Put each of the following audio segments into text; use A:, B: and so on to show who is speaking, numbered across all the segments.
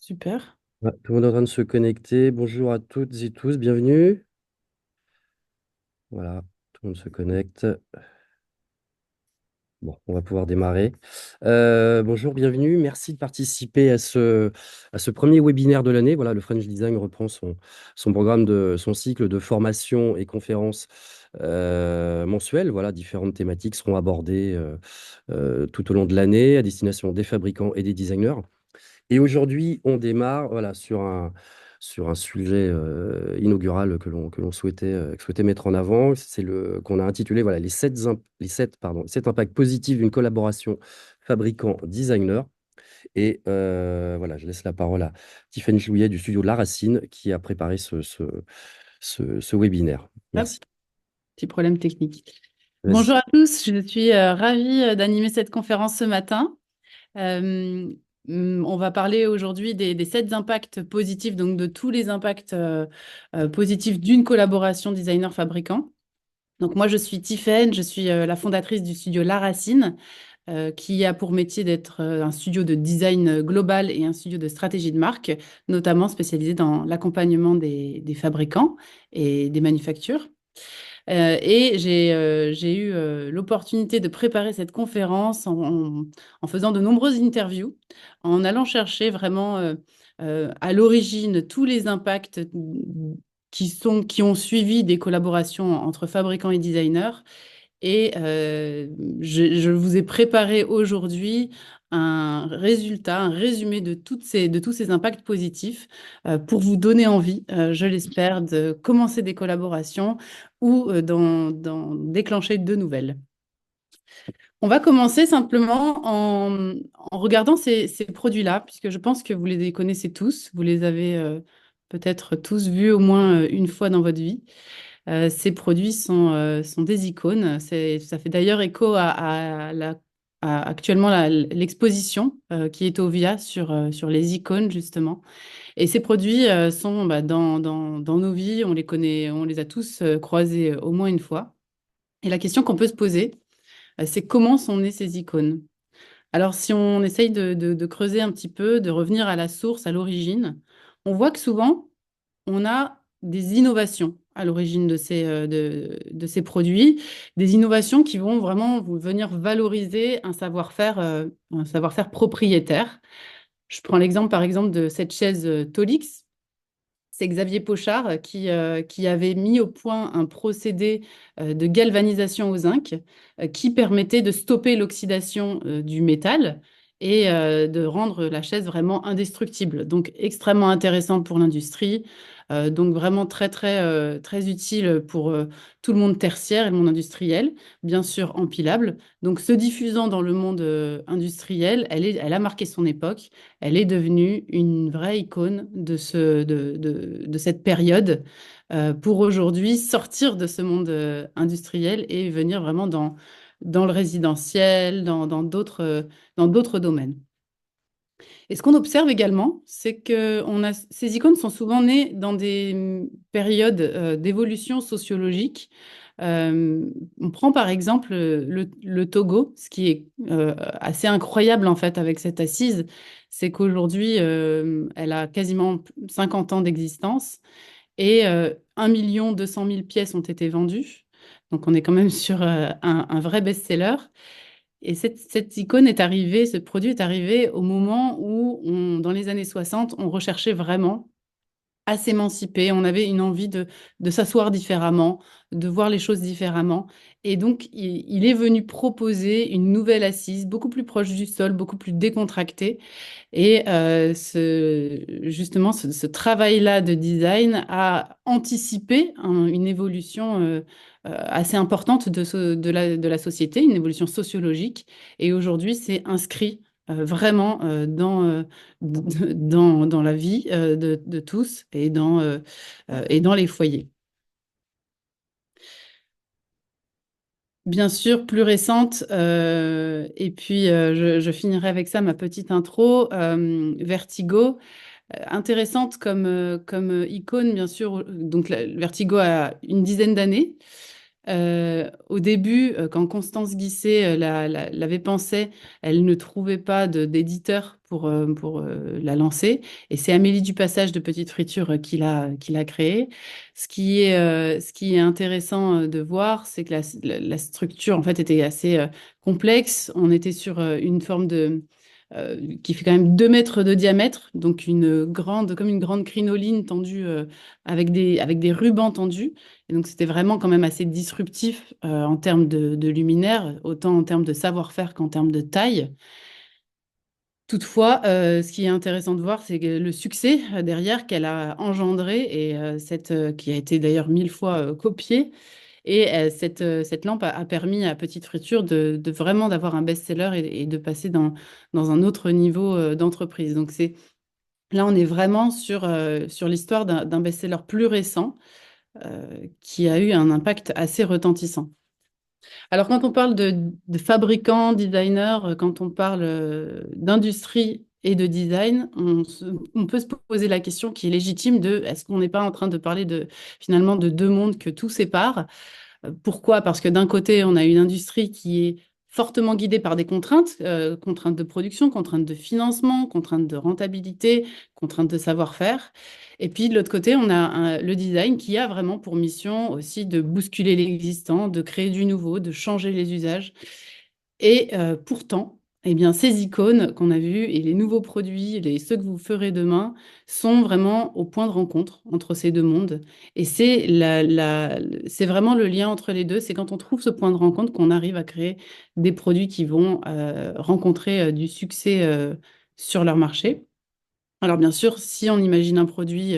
A: Super.
B: Ouais, tout le monde est en train de se connecter. Bonjour à toutes et tous, bienvenue. Voilà, tout le monde se connecte. Bon, on va pouvoir démarrer. Bonjour, bienvenue. Merci de participer à ce premier webinaire de l'année. Voilà, le French Design reprend son programme son cycle de formation et conférences mensuelles. Voilà, différentes thématiques seront abordées tout au long de l'année à destination des fabricants et des designers. Et aujourd'hui, on démarre voilà, sur un sujet inaugural que l'on souhaitait mettre en avant. C'est qu'on a intitulé voilà, les sept impacts positifs d'une collaboration fabricant-designer. Et voilà, je laisse la parole à Tiffany Jouillet du studio La Racine qui a préparé ce webinaire.
A: Hop,
B: Merci.
A: petit problème technique.
B: Vas-y.
A: Bonjour à tous, je suis ravie d'animer cette conférence ce matin. Euh, on va parler aujourd'hui des 7 impacts positifs, donc de tous les impacts positifs d'une collaboration designer-fabricant. Donc moi, je suis Tiffaine, je suis la fondatrice du studio La Racine, qui a pour métier d'être un studio de design global et un studio de stratégie de marque, notamment spécialisé dans l'accompagnement des fabricants et des manufactures. Et j'ai eu l'opportunité de préparer cette conférence en faisant de nombreuses interviews, en allant chercher vraiment à l'origine tous les impacts qui ont suivi des collaborations entre fabricants et designers. Et je vous ai préparé aujourd'hui un résultat, un résumé de tous ces impacts positifs pour vous donner envie, je l'espère, de commencer des collaborations ou d'en déclencher de nouvelles. On va commencer simplement en regardant ces produits-là, puisque je pense que vous les connaissez tous, vous les avez peut-être tous vus au moins une fois dans votre vie. Ces produits sont des icônes. Ça fait d'ailleurs écho à actuellement l'exposition qui est au VIA sur les icônes, justement. Et ces produits sont bah, dans nos vies, on les connaît, on les a tous croisés au moins une fois. Et la question qu'on peut se poser, c'est comment sont nées ces icônes? Alors, si on essaye de creuser un petit peu, de revenir à la source, à l'origine, on voit que souvent, on a des innovations à l'origine de ces produits, des innovations qui vont vraiment venir valoriser un savoir-faire propriétaire. Je prends l'exemple, par exemple, de cette chaise Tolix. C'est Xavier Pochard qui avait mis au point un procédé de galvanisation au zinc qui permettait de stopper l'oxydation du métal et de rendre la chaise vraiment indestructible. Donc extrêmement intéressant pour l'industrie, donc vraiment très utile pour tout le monde tertiaire et le monde industriel, bien sûr empilable. Donc se diffusant dans le monde industriel, elle a marqué son époque. Elle est devenue une vraie icône de cette période pour aujourd'hui sortir de ce monde industriel et venir vraiment dans le résidentiel, dans d'autres domaines. Et ce qu'on observe également, c'est que ces icônes sont souvent nées dans des périodes d'évolution sociologique. On prend par exemple le Togo, ce qui est assez incroyable en fait avec cette assise, c'est qu'aujourd'hui, elle a quasiment 50 ans d'existence et 1 200 000 pièces ont été vendues. Donc on est quand même sur un vrai best-seller. Et cette icône est arrivée, ce produit est arrivé au moment où, dans les années 60, on recherchait vraiment à s'émanciper. On avait une envie de s'asseoir différemment, de voir les choses différemment. Et donc, il est venu proposer une nouvelle assise, beaucoup plus proche du sol, beaucoup plus décontractée. Et justement, ce travail-là de design a anticipé une évolution assez importante de la société, une évolution sociologique. Et aujourd'hui, c'est inscrit vraiment dans la vie de tous et dans les foyers. Bien sûr, plus récente, et puis je finirai avec ça, ma petite intro. Vertigo, intéressante comme icône, bien sûr. Donc, Vertigo a une dizaine d'années. Au début, quand Constance Guisset l'avait pensé, elle ne trouvait pas d'éditeur pour la lancer. Et c'est Amélie Dupassage de Petite Friture qui l'a créé. Ce qui est intéressant de voir, c'est que la structure en fait était assez complexe. On était sur une forme qui fait quand même 2 mètres de diamètre, donc comme une grande crinoline tendue avec des rubans tendus. Et donc, c'était vraiment quand même assez disruptif en termes de luminaire, autant en termes de savoir-faire qu'en termes de taille. Toutefois, ce qui est intéressant de voir, c'est que le succès derrière qu'elle a engendré et qui a été d'ailleurs 1000 fois copiée. Et cette lampe a permis à Petite Friture de vraiment d'avoir un best-seller et de passer dans un autre niveau d'entreprise. Donc, là, on est vraiment sur l'histoire d'un best-seller plus récent qui a eu un impact assez retentissant. Alors, quand on parle de fabricants, designers, quand on parle d'industrie et de design, on peut se poser la question qui est légitime de est-ce qu'on n'est pas en train de parler finalement de deux mondes que tout sépare? Pourquoi? Parce que d'un côté, on a une industrie qui est fortement guidée par des contraintes, contraintes de production, contraintes de financement, contraintes de rentabilité, contraintes de savoir-faire. Et puis de l'autre côté, on a le design qui a vraiment pour mission aussi de bousculer l'existant, de créer du nouveau, de changer les usages. Et pourtant, eh bien, ces icônes qu'on a vues et les nouveaux produits, ceux que vous ferez demain, sont vraiment au point de rencontre entre ces deux mondes. Et c'est vraiment le lien entre les deux. C'est quand on trouve ce point de rencontre qu'on arrive à créer des produits qui vont rencontrer du succès sur leur marché. Alors bien sûr, si on imagine un produit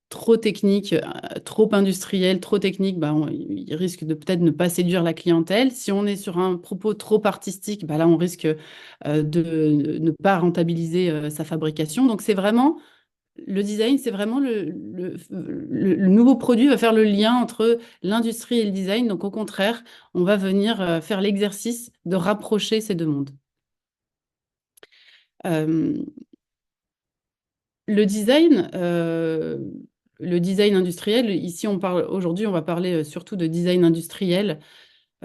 A: trop technique, trop industriel, trop technique, bah, il risque de peut-être ne pas séduire la clientèle. Si on est sur un propos trop artistique, bah, là, on risque de ne pas rentabiliser sa fabrication. Donc, c'est vraiment le design, c'est vraiment le nouveau produit va faire le lien entre l'industrie et le design. Donc, au contraire, on va venir faire l'exercice de rapprocher ces deux mondes. Euh, Le design, le design industriel, ici aujourd'hui on va parler surtout de design industriel,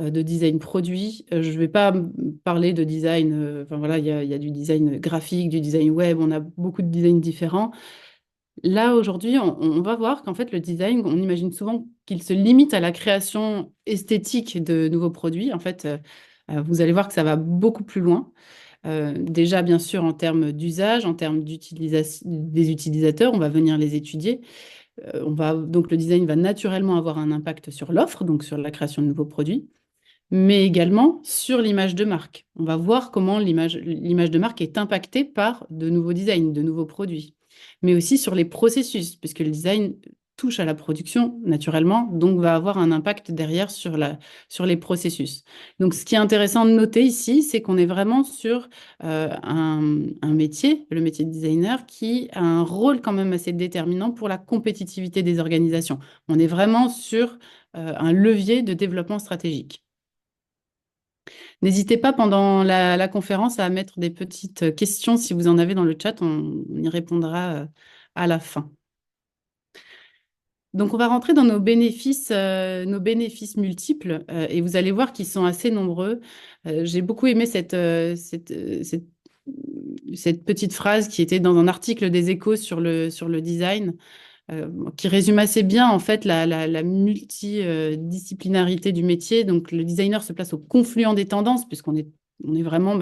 A: de design produit. Je ne vais pas parler de design, enfin voilà, il y a du design graphique, du design web, on a beaucoup de designs différents. Là aujourd'hui, on va voir qu'en fait le design, on imagine souvent qu'il se limite à la création esthétique de nouveaux produits. En fait, vous allez voir que ça va beaucoup plus loin. Déjà, bien sûr, en termes d'usage, en termes d'utilisation des utilisateurs, on va venir les étudier. Donc, le design va naturellement avoir un impact sur l'offre, donc sur la création de nouveaux produits, mais également sur l'image de marque. On va voir comment l'image de marque est impactée par de nouveaux designs, de nouveaux produits, mais aussi sur les processus, puisque le design touche à la production naturellement, donc va avoir un impact derrière sur les processus. Donc, ce qui est intéressant de noter ici, c'est qu'on est vraiment sur un métier, le métier de designer, qui a un rôle quand même assez déterminant pour la compétitivité des organisations. On est vraiment sur un levier de développement stratégique. N'hésitez pas pendant la conférence à mettre des petites questions si vous en avez dans le chat, on y répondra à la fin. Donc, on va rentrer dans nos bénéfices multiples et vous allez voir qu'ils sont assez nombreux. J'ai beaucoup aimé cette petite phrase qui était dans un article des Échos sur le design, qui résume assez bien en fait la multidisciplinarité du métier. Donc, le designer se place au confluent des tendances puisqu'on est vraiment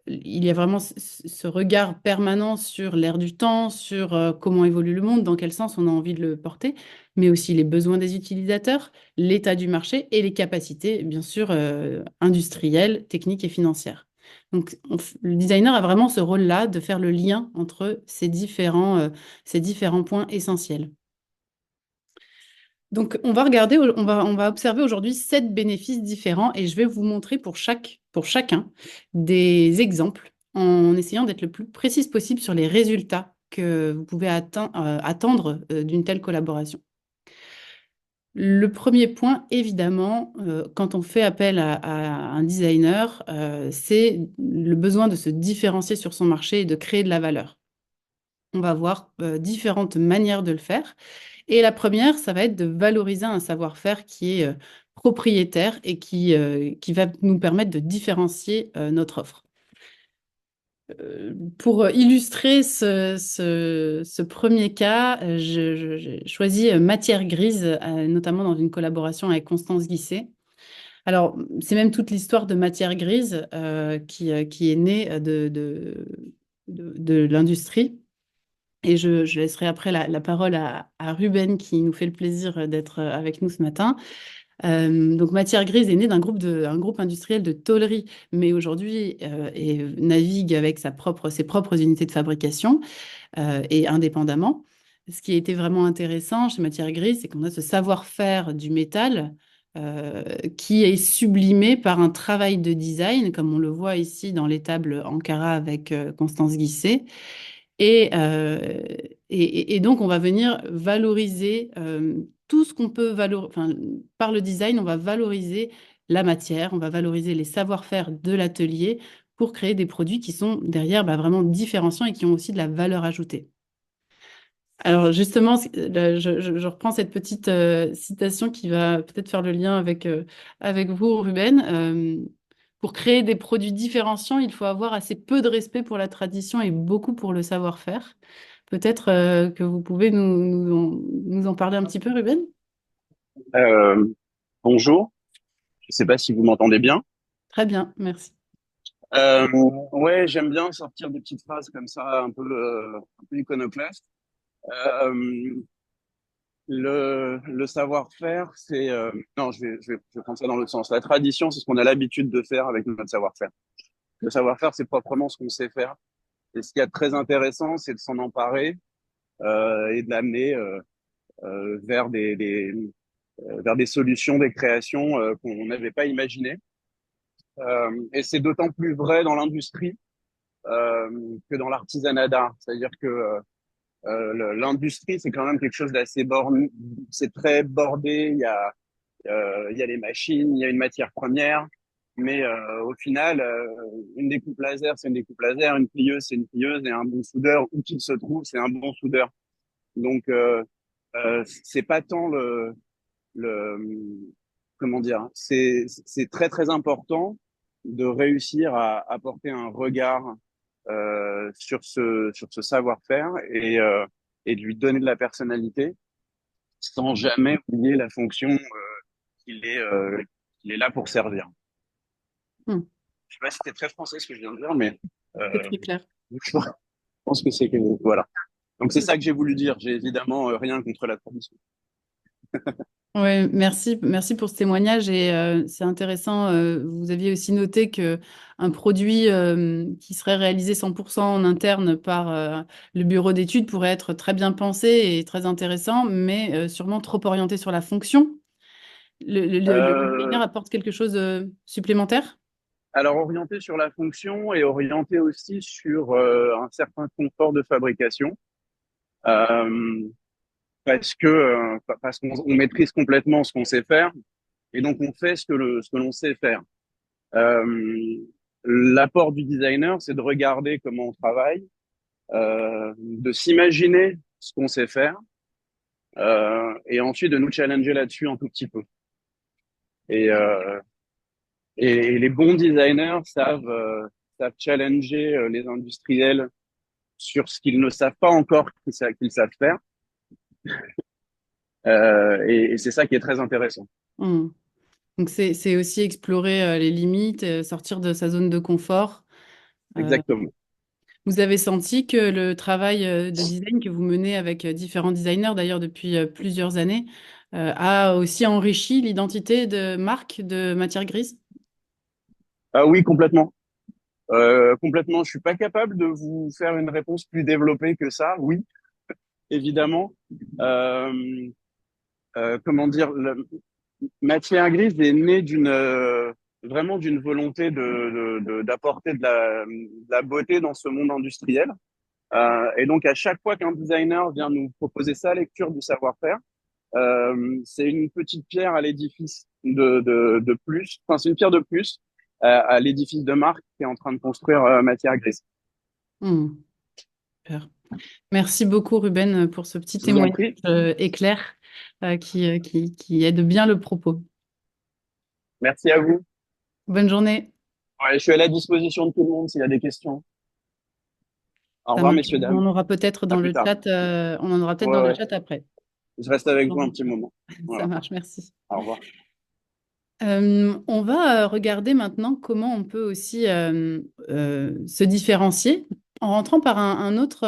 A: il y a vraiment ce regard permanent sur l'air du temps, sur comment évolue le monde, dans quel sens on a envie de le porter, mais aussi les besoins des utilisateurs, l'état du marché et les capacités, bien sûr, industrielles, techniques et financières. Donc, le designer a vraiment ce rôle-là de faire le lien entre ces différents points essentiels. Donc, on va observer aujourd'hui 7 bénéfices différents et je vais vous montrer pour chacun des exemples en essayant d'être le plus précise possible sur les résultats que vous pouvez attendre d'une telle collaboration. Le premier point, évidemment, quand on fait appel à un designer, c'est le besoin de se différencier sur son marché et de créer de la valeur. On va voir différentes manières de le faire. Et la première, ça va être de valoriser un savoir-faire qui est propriétaire et qui va nous permettre de différencier notre offre. Pour illustrer ce premier cas, j'ai choisi Matière Grise, notamment dans une collaboration avec Constance Guisset. Alors, c'est même toute l'histoire de Matière Grise qui est née de l'industrie. Et je laisserai après la parole à Ruben qui nous fait le plaisir d'être avec nous ce matin. Donc Matière Grise est née un groupe industriel de tôlerie, mais aujourd'hui navigue avec ses propres unités de fabrication et indépendamment. Ce qui a été vraiment intéressant chez Matière Grise, c'est qu'on a ce savoir-faire du métal qui est sublimé par un travail de design, comme on le voit ici dans les tables Ankara avec Constance Guisset. Et, euh, et donc, on va venir valoriser tout ce qu'on peut valoriser. Enfin, par le design, on va valoriser la matière, on va valoriser les savoir-faire de l'atelier pour créer des produits qui sont derrière vraiment différenciants et qui ont aussi de la valeur ajoutée. Alors justement, je reprends cette petite citation qui va peut-être faire le lien avec vous, Ruben. Pour créer des produits différenciants, il faut avoir assez peu de respect pour la tradition et beaucoup pour le savoir-faire. Peut-être que vous pouvez nous en parler un petit peu, Ruben?
C: Euh, Bonjour, je sais pas si vous m'entendez bien.
A: Très bien, merci.
C: Euh, ouais, j'aime bien sortir des petites phrases comme ça, un peu iconoclastes. Euh, le savoir-faire, non, je vais prendre ça dans l'autre sens. La tradition, c'est ce qu'on a l'habitude de faire avec notre savoir-faire. Le savoir-faire, c'est proprement ce qu'on sait faire. Et ce qui est très intéressant, c'est de s'en emparer et de l'amener vers vers des solutions, des créations qu'on n'avait pas imaginées. Et c'est d'autant plus vrai dans l'industrie que dans l'artisanat d'art. C'est-à-dire que l'industrie, c'est quand même quelque chose d'assez borné, c'est très bordé. Il y a les machines, il y a une matière première, mais au final, une découpe laser, c'est une découpe laser, une plieuse, c'est une plieuse, et un bon soudeur, où qu'il se trouve, c'est un bon soudeur. Donc, c'est pas tant le, comment dire, c'est très très important de réussir à apporter un regard sur ce savoir-faire et de lui donner de la personnalité sans jamais oublier la fonction qu'il est, euh, qu'il est là pour servir.
A: Hmm,
C: Je sais pas si c'était très français ce que je viens de dire, mais
A: c'est
C: euh,
A: très clair.
C: je pense que c'est que voilà. Donc c'est ça que j'ai voulu dire. J'ai évidemment rien contre la tradition.
A: Oui, merci pour ce témoignage et c'est intéressant. Vous aviez aussi noté que un produit qui serait réalisé 100% en interne par le bureau d'études pourrait être très bien pensé et très intéressant, mais sûrement trop orienté sur la fonction. Le
C: Euh,
A: webinaire apporte quelque chose de supplémentaire?
C: alors orienté sur la fonction et orienté aussi sur un certain confort de fabrication. Euh, parce qu'on on maîtrise complètement ce qu'on sait faire et donc on fait ce que l'on sait faire. Euh, L'apport du designer, c'est de regarder comment on travaille, de s'imaginer ce qu'on sait faire et ensuite de nous challenger là-dessus un tout petit peu. Et, euh, et les bons designers savent challenger les industriels sur ce qu'ils ne savent pas encore qu'ils savent faire. Et c'est ça qui est très intéressant.
A: Hmm. Donc c'est aussi explorer les limites, sortir de sa zone de confort. Euh,
C: Exactement.
A: Vous avez senti que le travail de design que vous menez avec différents designers, d'ailleurs depuis plusieurs années, a aussi enrichi l'identité de marque de Matière Grise?
C: Ah oui, complètement. Complètement. Je suis pas capable de vous faire une réponse plus développée que ça. Oui, évidemment. Euh, comment dire, Matière Grise est née vraiment d'une volonté d'apporter de la beauté dans ce monde industriel. Et donc, à chaque fois qu'un designer vient nous proposer sa lecture du savoir-faire, c'est une petite pierre à l'édifice de plus. Enfin, c'est une pierre de plus à l'édifice de marque qui est en train de construire Matière Grise.
A: Hmm, super. Merci beaucoup, Ruben, pour ce petit
C: Je vous en
A: témoignage
C: prie.
A: éclair qui aide bien le propos.
C: Merci à vous.
A: Bonne journée.
C: Ouais, je suis à la disposition de tout le monde s'il y a des questions. Au
A: Ça
C: revoir,
A: marche.
C: messieurs,
A: On
C: dames.
A: en aura peut-être
C: À
A: dans
C: plus
A: le
C: tard.
A: chat. On en aura peut-être
C: Ouais,
A: dans le
C: ouais.
A: chat après.
C: Je reste avec vous un
A: Bon,
C: petit moment.
A: ça
C: Voilà.
A: marche, merci.
C: Au revoir.
A: On va regarder maintenant comment on peut aussi se différencier en rentrant par un autre,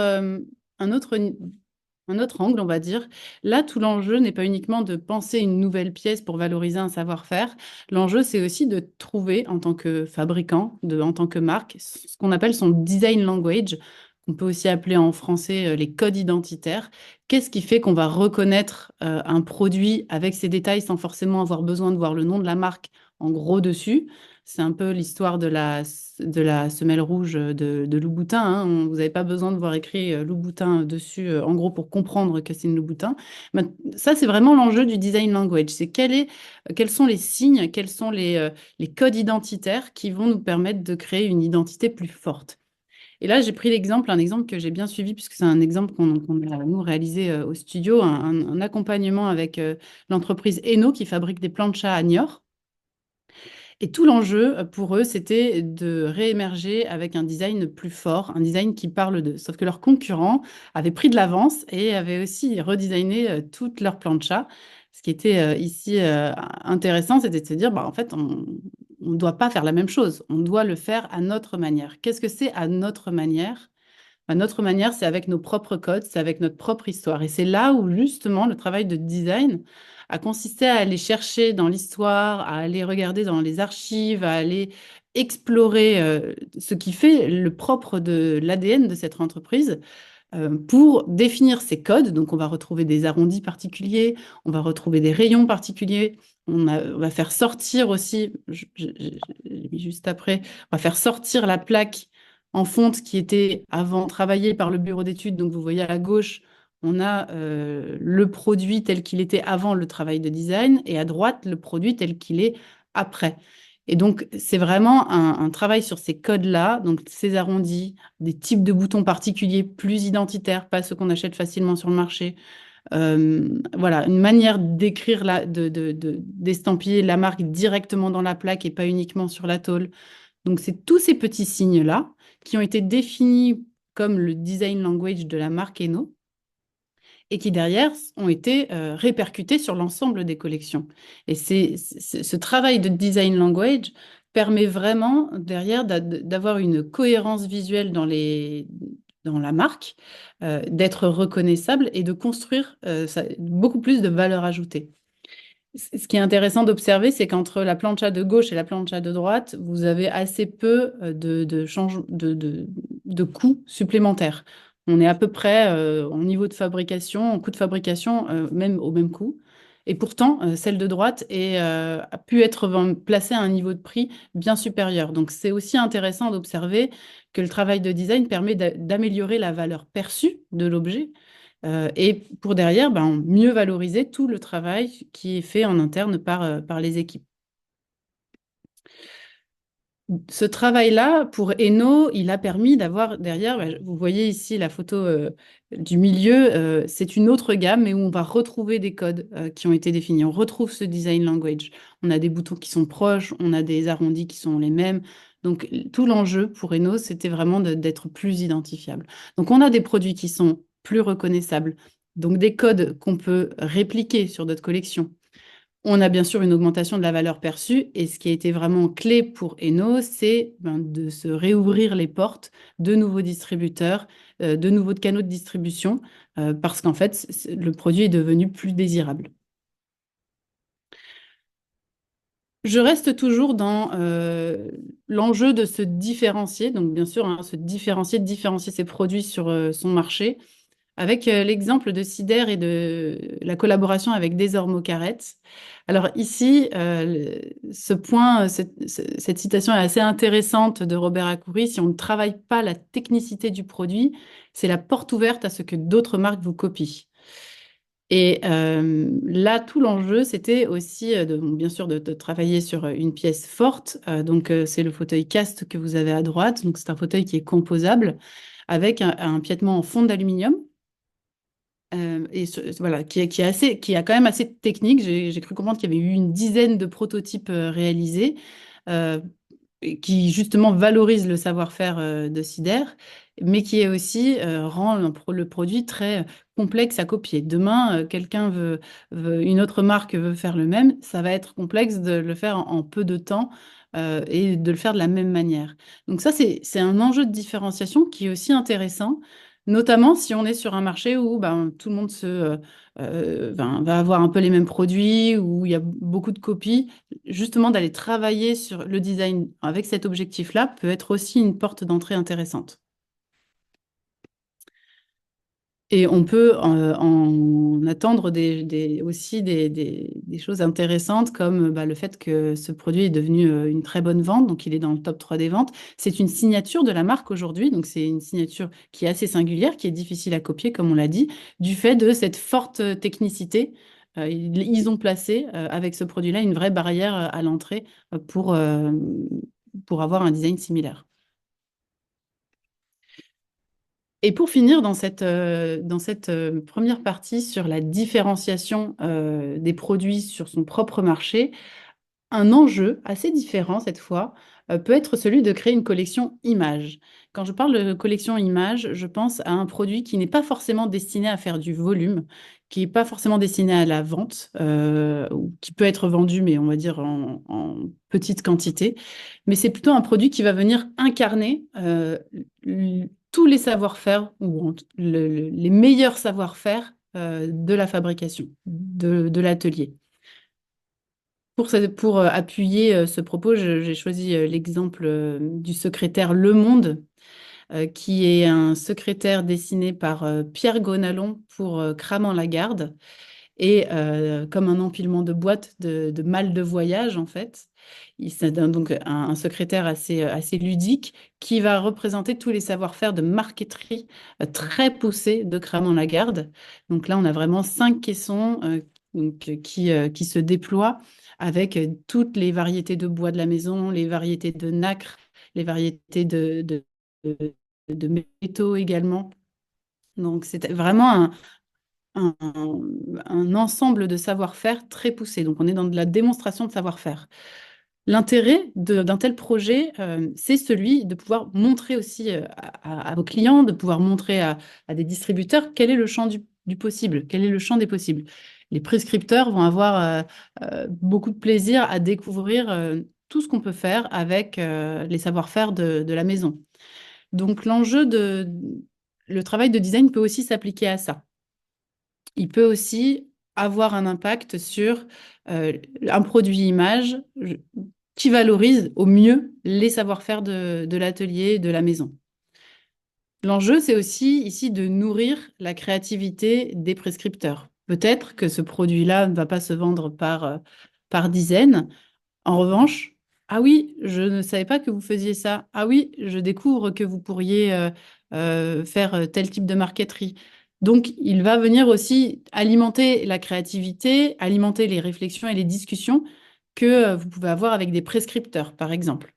A: un autre angle, on va dire. Là, tout l'enjeu n'est pas uniquement de penser une nouvelle pièce pour valoriser un savoir-faire. L'enjeu, c'est aussi de trouver, en tant que fabricant, en tant que marque, ce qu'on appelle son design language, qu'on peut aussi appeler en français les codes identitaires. Qu'est-ce qui fait qu'on va reconnaître un produit avec ses détails sans forcément avoir besoin de voir le nom de la marque en gros dessus? C'est un peu l'histoire de la semelle rouge de Louboutin, hein. Vous n'avez pas besoin de voir écrit Louboutin dessus, en gros, pour comprendre que c'est une Louboutin. Mais ça, c'est vraiment l'enjeu du design language. C'est quels sont les signes, quels sont les codes identitaires qui vont nous permettre de créer une identité plus forte. Et là, j'ai pris un exemple que j'ai bien suivi, puisque c'est un exemple qu'on a, nous, réalisé au studio, un accompagnement avec l'entreprise Eno qui fabrique des planchas à Niort. Et tout l'enjeu pour eux, c'était de réémerger avec un design plus fort, un design qui parle d'eux. Sauf que leurs concurrents avaient pris de l'avance et avaient aussi redesigné toutes leurs planchas. Ce qui était ici intéressant, c'était de se dire, bah, en fait, on ne doit pas faire la même chose. On doit le faire à notre manière. Qu'est-ce que c'est à notre manière? À notre manière, c'est avec nos propres codes, c'est avec notre propre histoire. Et c'est là où justement le travail de design a consisté à aller chercher dans l'histoire, à aller regarder dans les archives, à aller explorer ce qui fait le propre de l'ADN de cette entreprise pour définir ces codes. Donc, on va retrouver des arrondis particuliers, on va retrouver des rayons particuliers. On va faire sortir aussi, j'ai mis juste après, on va faire sortir la plaque en fonte qui était avant travaillée par le bureau d'études. Donc, vous voyez à gauche, on a le produit tel qu'il était avant le travail de design et à droite, le produit tel qu'il est après. Et donc, c'est vraiment un travail sur ces codes-là, donc ces arrondis, des types de boutons particuliers plus identitaires, pas ceux qu'on achète facilement sur le marché. Voilà, une manière d'écrire, d'estampiller la marque directement dans la plaque et pas uniquement sur la tôle. Donc, c'est tous ces petits signes-là qui ont été définis comme le design language de la marque Eno et qui derrière ont été répercutés sur l'ensemble des collections. Et ce travail de design language permet vraiment derrière d'avoir une cohérence visuelle dans la marque, d'être reconnaissable et de construire beaucoup plus de valeur ajoutée. Ce qui est intéressant d'observer, c'est qu'entre la plancha de gauche et la plancha de droite, vous avez assez peu de coûts supplémentaires. On est à peu près en niveau de fabrication, en coût de fabrication, même au même coût. Et pourtant, celle de droite a pu être placée à un niveau de prix bien supérieur. Donc, c'est aussi intéressant d'observer que le travail de design permet d'améliorer la valeur perçue de l'objet et pour derrière, ben, mieux valoriser tout le travail qui est fait en interne par les équipes. Ce travail-là, pour Eno, il a permis d'avoir derrière, ben, vous voyez ici la photo du milieu, c'est une autre gamme, mais où on va retrouver des codes qui ont été définis. On retrouve ce design language. On a des boutons qui sont proches, on a des arrondis qui sont les mêmes. Donc, tout l'enjeu pour Eno, c'était vraiment d'être plus identifiable. Donc, on a des produits qui sont plus reconnaissables, donc des codes qu'on peut répliquer sur d'autres collections. On a bien sûr une augmentation de la valeur perçue et ce qui a été vraiment clé pour Eno, c'est de se réouvrir les portes de nouveaux distributeurs, de nouveaux canaux de distribution, parce qu'en fait, le produit est devenu plus désirable. Je reste toujours dans l'enjeu de se différencier, donc bien sûr, hein, se différencier, de différencier ses produits sur son marché. Avec l'exemple de Cider et de la collaboration avec Desormeaux Carrette. Alors ici, ce point, cette citation est assez intéressante de Robert Acoury. Si on ne travaille pas la technicité du produit, c'est la porte ouverte à ce que d'autres marques vous copient. Et là, tout l'enjeu, c'était aussi, bien sûr, de travailler sur une pièce forte. Donc, c'est le fauteuil cast que vous avez à droite. Donc, c'est un fauteuil qui est composable avec un piétement en fonte d'aluminium Voilà, qui a quand même assez technique. J'ai cru comprendre qu'il y avait eu une dizaine de prototypes réalisés euh, et qui justement valorisent le savoir-faire de Cider, mais qui est aussi rend le produit très complexe à copier. Demain, une autre marque veut faire le même, ça va être complexe de le faire en peu de temps. Et de le faire de la même manière. Donc ça, c'est un enjeu de différenciation qui est aussi intéressant. Notamment si on est sur un marché où ben, tout le monde va avoir un peu les mêmes produits, où il y a beaucoup de copies, justement d'aller travailler sur le design avec cet objectif-là peut être aussi une porte d'entrée intéressante. Et on peut en attendre aussi des choses intéressantes comme bah, le fait que ce produit est devenu une très bonne vente, donc il est dans le top 3 des ventes. C'est une signature de la marque aujourd'hui, donc c'est une signature qui est assez singulière, qui est difficile à copier, comme on l'a dit, du fait de cette forte technicité. Ils ont placé avec ce produit-là une vraie barrière à l'entrée pour avoir un design similaire. Et pour finir dans cette première partie sur la différenciation des produits sur son propre marché, un enjeu assez différent cette fois peut être celui de créer une collection image. Quand je parle de collection image, je pense à un produit qui n'est pas forcément destiné à faire du volume, qui n'est pas forcément destiné à la vente, ou qui peut être vendu, mais on va dire en petite quantité. Mais c'est plutôt un produit qui va venir incarner tous les savoir-faire ou les meilleurs savoir-faire de la fabrication, de l'atelier. Pour appuyer ce propos, j'ai choisi l'exemple du secrétaire Le Monde, qui est un secrétaire dessiné par Pierre Gonalon pour Cramant-Lagarde, et comme un empilement de boîtes de malles de voyage, en fait. C'est donc un secrétaire assez ludique qui va représenter tous les savoir-faire de marqueterie très poussés de Cramant-Lagarde. Donc là, on a vraiment 5 caissons qui se déploient avec toutes les variétés de bois de la maison, les variétés de nacre, les variétés de métaux également. Donc c'est vraiment un, un ensemble de savoir-faire très poussé. Donc, on est dans de la démonstration de savoir-faire. L'intérêt d'un tel projet, c'est celui de pouvoir montrer aussi à vos clients, de pouvoir montrer à des distributeurs quel est le champ du possible, quel est le champ des possibles. Les prescripteurs vont avoir beaucoup de plaisir à découvrir tout ce qu'on peut faire avec les savoir-faire de la maison. Donc, le travail de design peut aussi s'appliquer à ça. Il peut aussi avoir un impact sur un produit image qui valorise au mieux les savoir-faire de l'atelier, de la maison. L'enjeu, c'est aussi ici de nourrir la créativité des prescripteurs. Peut-être que ce produit-là ne va pas se vendre par dizaines. En revanche, ah oui, je ne savais pas que vous faisiez ça. Ah oui, je découvre que vous pourriez faire tel type de marqueterie. Donc, il va venir aussi alimenter la créativité, alimenter les réflexions et les discussions que vous pouvez avoir avec des prescripteurs, par exemple.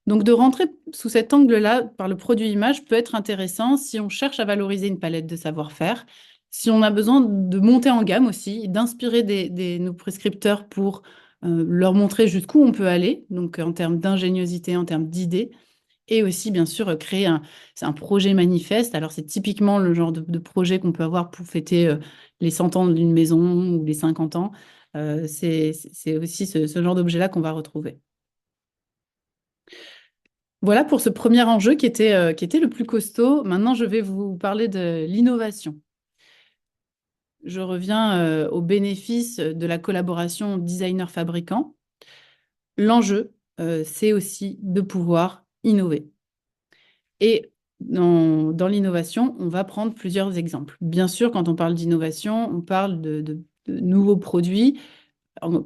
A: Donc, de rentrer sous cet angle-là par le produit image peut être intéressant si on cherche à valoriser une palette de savoir-faire, si on a besoin de monter en gamme aussi, d'inspirer nos prescripteurs pour leur montrer jusqu'où on peut aller, donc en termes d'ingéniosité, en termes d'idées, et aussi, bien sûr, c'est un projet manifeste. Alors, c'est typiquement le genre de projet qu'on peut avoir pour fêter les 100 ans d'une maison ou les 50 ans. C'est aussi ce genre d'objet-là qu'on va retrouver. Voilà pour ce premier enjeu qui était le plus costaud. Maintenant, je vais vous parler de l'innovation. Je reviens au bénéfice de la collaboration designer-fabricant. L'enjeu, c'est aussi de pouvoir innover. Et dans l'innovation, on va prendre plusieurs exemples. Bien sûr, quand on parle d'innovation, on parle de nouveaux produits,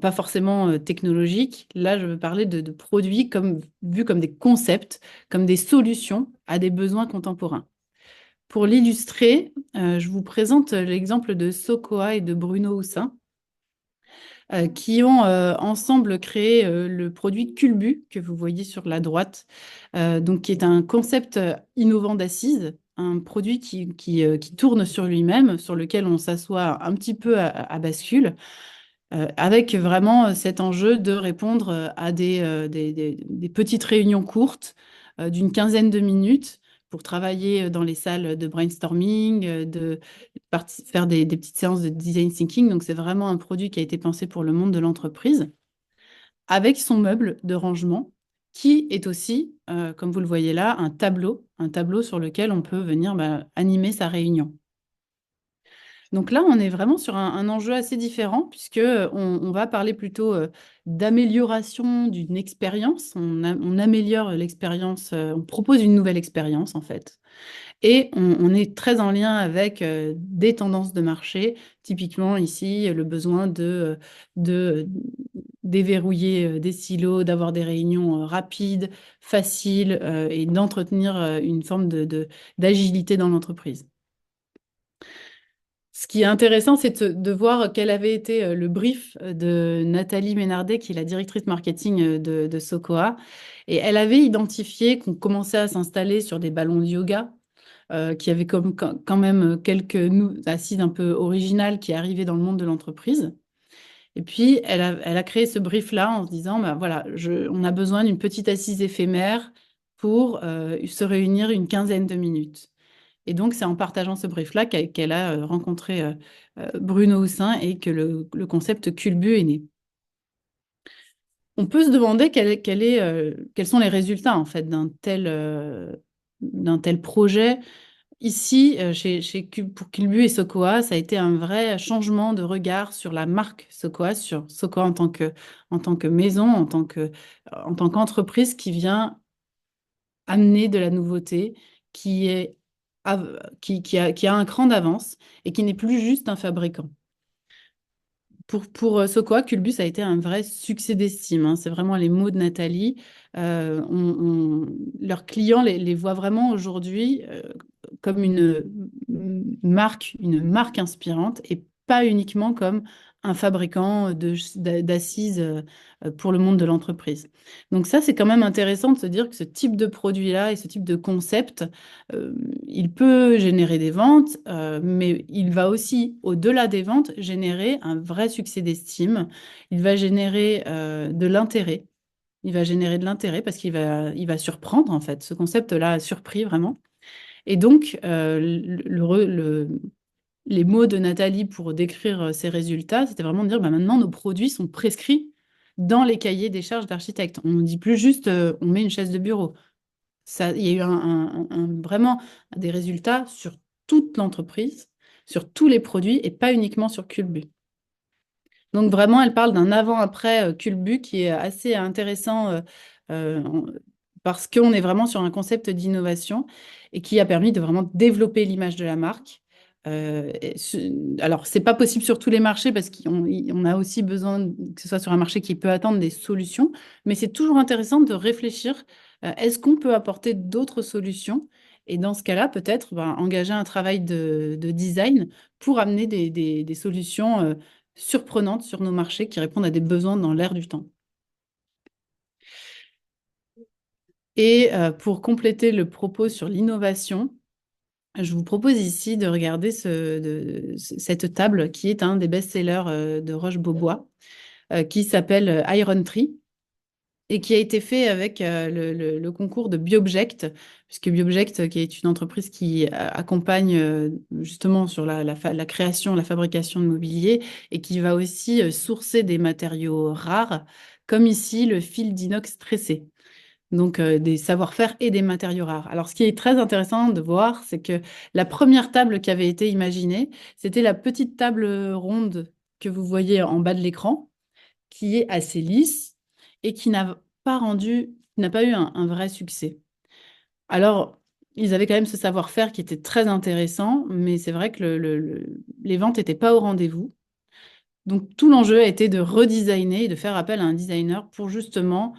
A: pas forcément technologiques. Là, je veux parler de produits vus comme des concepts, comme des solutions à des besoins contemporains. Pour l'illustrer, je vous présente l'exemple de Sokoa et de Bruno Houssin, qui ont ensemble créé le produit Culbu, que vous voyez sur la droite, donc qui est un concept innovant d'assises, un produit qui tourne sur lui-même, sur lequel on s'assoit un petit peu à bascule, avec vraiment cet enjeu de répondre à des petites réunions courtes d'une quinzaine de minutes pour travailler dans les salles de brainstorming, faire des petites séances de design thinking. Donc, c'est vraiment un produit qui a été pensé pour le monde de l'entreprise, avec son meuble de rangement, qui est aussi, comme vous le voyez là, un tableau sur lequel on peut venir animer sa réunion. Donc là, on est vraiment sur un enjeu assez différent, puisque on va parler plutôt d'amélioration d'une expérience. On améliore l'expérience, on propose une nouvelle expérience en fait. Et on est très en lien avec des tendances de marché, typiquement ici le besoin de déverrouiller des silos, d'avoir des réunions rapides, faciles et d'entretenir une forme d'agilité dans l'entreprise. Ce qui est intéressant, c'est de voir quel avait été le brief de Nathalie Ménardet, qui est la directrice marketing de Socoa. Et elle avait identifié qu'on commençait à s'installer sur des ballons de yoga, qui avaient quand même quelques assises un peu originales qui arrivaient dans le monde de l'entreprise. Et puis, elle a créé ce brief-là en se disant, bah, voilà, on a besoin d'une petite assise éphémère pour se réunir une quinzaine de minutes. Et donc, c'est en partageant ce brief-là qu'elle a rencontré Bruno Houssin et que le concept Culbu est né. On peut se demander quels sont les résultats en fait d'un tel projet. Ici, pour Culbu et Socoa, ça a été un vrai changement de regard sur la marque Socoa, sur Socoa en tant que maison, en tant qu'entreprise qui vient amener de la nouveauté, qui est, qui a un cran d'avance et qui n'est plus juste un fabricant. Pour Socoa, Culbus a été un vrai succès d'estime, hein. C'est vraiment les mots de Nathalie. Leurs clients les voient vraiment aujourd'hui comme une marque inspirante et pas uniquement comme un fabricant d'assises pour le monde de l'entreprise. Donc ça, c'est quand même intéressant de se dire que ce type de produit-là et ce type de concept, euh, il peut générer des ventes, mais il va aussi, au-delà des ventes, générer un vrai succès d'estime. Il va générer de l'intérêt. Il va générer de l'intérêt parce il va surprendre, en fait. Ce concept-là a surpris vraiment. Et donc, les mots de Nathalie pour décrire ces résultats, c'était vraiment de dire, bah, maintenant, nos produits sont prescrits dans les cahiers des charges d'architecte. On ne dit plus juste, on met une chaise de bureau. Ça, il y a eu vraiment des résultats sur toute l'entreprise, sur tous les produits et pas uniquement sur Culbu. Donc vraiment, elle parle d'un avant-après Culbu qui est assez intéressant euh, en- parce qu'on est vraiment sur un concept d'innovation et qui a permis de vraiment développer l'image de la marque. Alors, c'est pas possible sur tous les marchés parce qu'on a aussi besoin que ce soit sur un marché qui peut attendre des solutions, mais c'est toujours intéressant de réfléchir, est-ce qu'on peut apporter d'autres solutions? Et dans ce cas-là, peut-être engager un travail de design pour amener des solutions surprenantes sur nos marchés qui répondent à des besoins dans l'air du temps. Et pour compléter le propos sur l'innovation, je vous propose ici de regarder cette table qui est un des best-sellers de Roche-Beaubois, qui s'appelle Iron Tree et qui a été fait avec le concours de Biobject, puisque Biobject, qui est une entreprise qui accompagne justement sur la création, la fabrication de mobilier et qui va aussi sourcer des matériaux rares, comme ici le fil d'inox tressé. Donc, des savoir-faire et des matériaux rares. Alors, ce qui est très intéressant de voir, c'est que la première table qui avait été imaginée, c'était la petite table ronde que vous voyez en bas de l'écran, qui est assez lisse et qui n'a pas eu un vrai succès. Alors, ils avaient quand même ce savoir-faire qui était très intéressant, mais c'est vrai que les ventes n'étaient pas au rendez-vous. Donc, tout l'enjeu a été de redesigner et de faire appel à un designer pour justement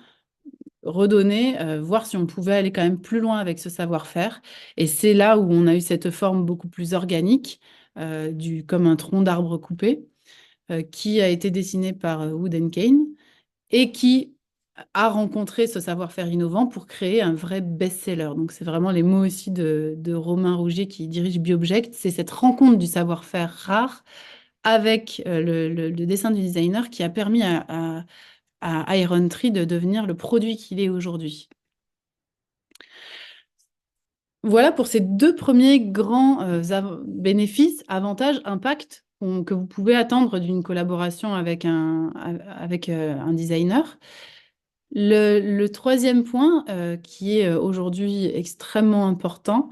A: redonner, voir si on pouvait aller quand même plus loin avec ce savoir-faire. Et c'est là où on a eu cette forme beaucoup plus organique, comme un tronc d'arbre coupé, qui a été dessiné par Wood Kane et qui a rencontré ce savoir-faire innovant pour créer un vrai best-seller. Donc, c'est vraiment les mots aussi de Romain Rougier qui dirige BioBject. C'est cette rencontre du savoir-faire rare avec le dessin du designer qui a permis à Iron Tree de devenir le produit qu'il est aujourd'hui. Voilà pour ces deux premiers grands bénéfices, avantages, impacts que vous pouvez attendre d'une collaboration avec un designer. Le troisième point, qui est aujourd'hui extrêmement important,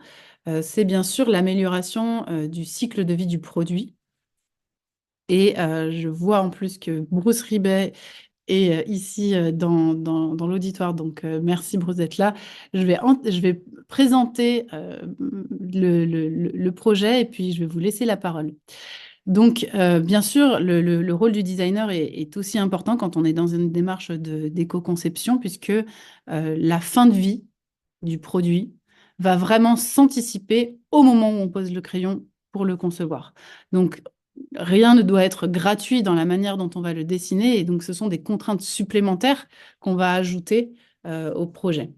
A: c'est bien sûr l'amélioration du cycle de vie du produit. Et je vois en plus que Bruce Ribet est ici dans l'auditoire, donc merci Bruce d'être là. Je vais présenter le projet et puis je vais vous laisser la parole. Donc, bien sûr, le rôle du designer est aussi important quand on est dans une démarche d'éco-conception, puisque la fin de vie du produit va vraiment s'anticiper au moment où on pose le crayon pour le concevoir. Donc, rien ne doit être gratuit dans la manière dont on va le dessiner, et donc ce sont des contraintes supplémentaires qu'on va ajouter au projet.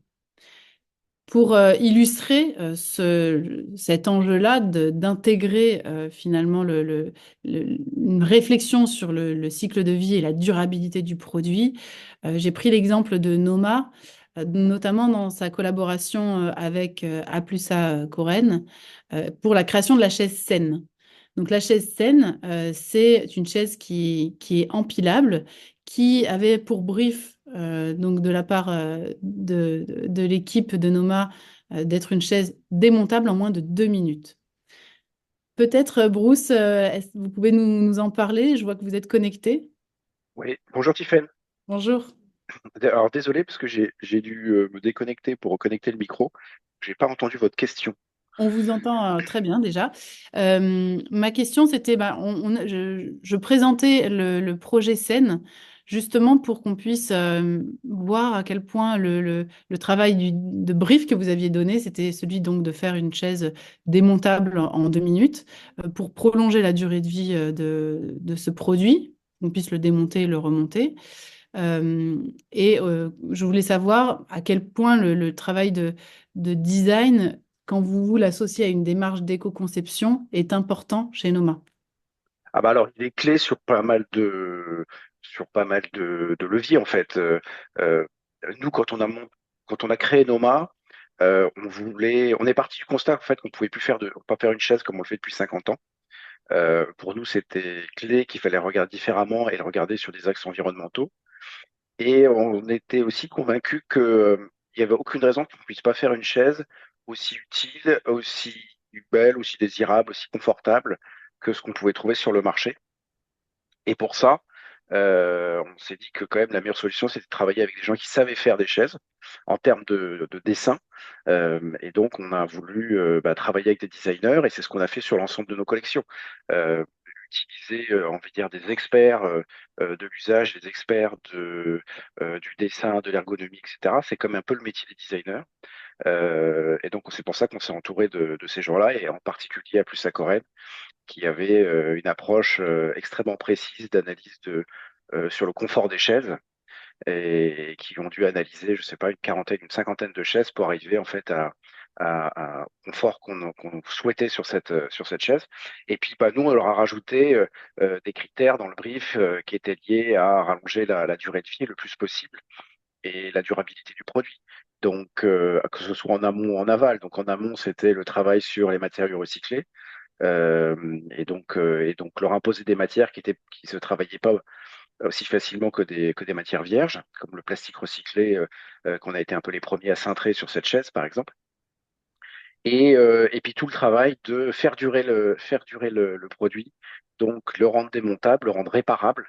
A: Pour illustrer cet enjeu-là d'intégrer finalement une réflexion sur le cycle de vie et la durabilité du produit, j'ai pris l'exemple de Noma, notamment dans sa collaboration avec A+A Coren, pour la création de la chaise Sen. Donc la chaise Sen, c'est une chaise qui est empilable, qui avait pour brief, donc de la part de l'équipe de Noma, d'être une chaise démontable en moins de 2 minutes. Peut-être, Bruce, vous pouvez nous en parler? Je vois que vous êtes connecté.
D: Oui, bonjour Tiffaine.
A: Bonjour.
D: Alors désolé parce que j'ai dû me déconnecter pour reconnecter le micro. J'ai pas entendu votre question.
A: On vous entend très bien déjà. Ma question, c'était, bah, je présentais le projet Scène justement pour qu'on puisse voir à quel point le travail de brief que vous aviez donné, c'était celui donc de faire une chaise démontable en 2 minutes pour prolonger la durée de vie de ce produit, qu'on puisse le démonter et le remonter. Je voulais savoir à quel point le travail de design, quand vous l'associez à une démarche d'éco-conception, est important chez Noma.
D: Ah bah alors il est clé sur pas mal de leviers en fait. Euh, Nous quand on a créé Noma, on est parti du constat en fait qu'on pouvait plus pas faire une chaise comme on le fait depuis 50 ans. Pour nous c'était clé qu'il fallait regarder différemment et le regarder sur des axes environnementaux. Et on était aussi convaincus il n'y avait aucune raison qu'on ne puisse pas faire une chaise aussi utile, aussi belle, aussi désirable, aussi confortable que ce qu'on pouvait trouver sur le marché. Et pour ça, on s'est dit que quand même la meilleure solution, c'était de travailler avec des gens qui savaient faire des chaises en termes de dessin. Et donc, on a voulu travailler avec des designers et c'est ce qu'on a fait sur l'ensemble de nos collections. Euh, Utiliser, on va dire, des experts de l'usage, des experts du dessin, de l'ergonomie, etc. C'est comme un peu le métier des designers. Et donc, c'est pour ça qu'on s'est entouré de ces gens-là et en particulier à Plus à Corel qui avait une approche extrêmement précise d'analyse sur le confort des chaises et qui ont dû analyser, je sais pas, une quarantaine, une cinquantaine de chaises pour arriver en fait à un confort qu'on souhaitait sur cette chaise. Et puis, bah, nous, on leur a rajouté des critères dans le brief qui étaient liés à rallonger la durée de vie le plus possible et la durabilité du produit. Donc, que ce soit en amont ou en aval. Donc, en amont, c'était le travail sur les matériaux recyclés. Et donc leur imposer des matières qui se travaillaient pas aussi facilement que des matières vierges, comme le plastique recyclé, qu'on a été un peu les premiers à cintrer sur cette chaise, par exemple. Et puis tout le travail de faire durer le produit, donc le rendre démontable, le rendre réparable.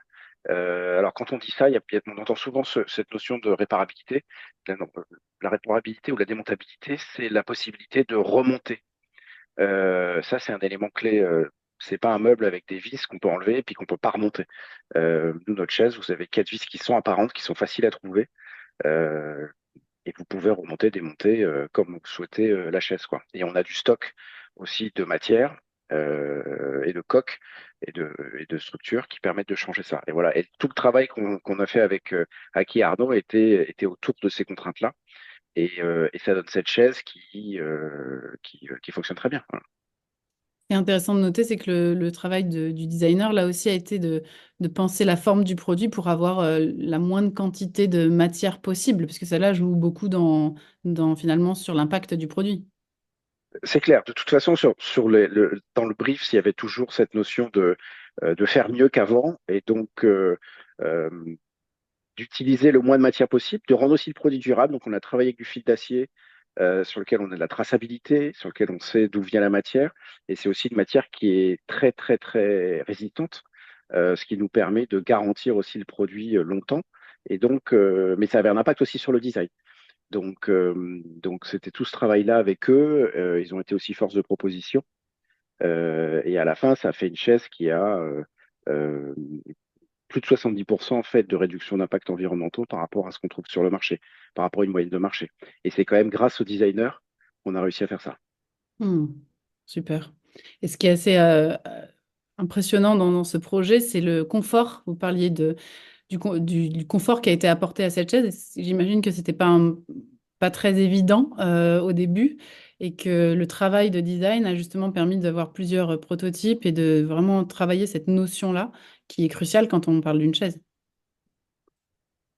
D: Alors quand on dit ça, on entend souvent cette notion de réparabilité. La, la réparabilité ou la démontabilité, c'est la possibilité de remonter. Ça, c'est un élément clé. C'est pas un meuble avec des vis qu'on peut enlever et puis qu'on peut pas remonter. Nous, notre chaise, vous avez 4 vis qui sont apparentes, qui sont faciles à trouver. Euh, et vous pouvez remonter, démonter comme vous souhaitez la chaise, quoi. Et on a du stock aussi de matière et de coques et de structures qui permettent de changer ça. Et voilà. Et tout le travail qu'on a fait avec Aki et Arnaud était autour de ces contraintes-là. Et ça donne cette chaise qui fonctionne très bien. Voilà.
A: Ce qui est intéressant de noter, c'est que le travail du designer, là aussi, a été de penser la forme du produit pour avoir la moindre quantité de matière possible, puisque celle-là joue beaucoup finalement sur l'impact du produit.
D: C'est clair. De toute façon, dans le brief, il y avait toujours cette notion de faire mieux qu'avant et donc euh, d'utiliser le moins de matière possible, de rendre aussi le produit durable. Donc, on a travaillé avec du fil d'acier sur lequel on a de la traçabilité, sur lequel on sait d'où vient la matière. Et c'est aussi une matière qui est très, très, très résistante, ce qui nous permet de garantir aussi le produit longtemps. Et donc, mais ça avait un impact aussi sur le design. Donc c'était tout ce travail-là avec eux. Ils ont été aussi force de proposition. Et à la fin, ça a fait une chaise qui a euh, plus de 70% en fait de réduction d'impact environnementaux par rapport à ce qu'on trouve sur le marché, par rapport à une moyenne de marché. Et c'est quand même grâce aux designers qu'on a réussi à faire ça.
A: Hmm, super. Et ce qui est assez impressionnant dans ce projet, c'est le confort. Vous parliez du confort qui a été apporté à cette chaise. Et j'imagine que c'était pas très évident au début et que le travail de design a justement permis d'avoir plusieurs prototypes et de vraiment travailler cette notion-là qui est cruciale quand on parle d'une chaise.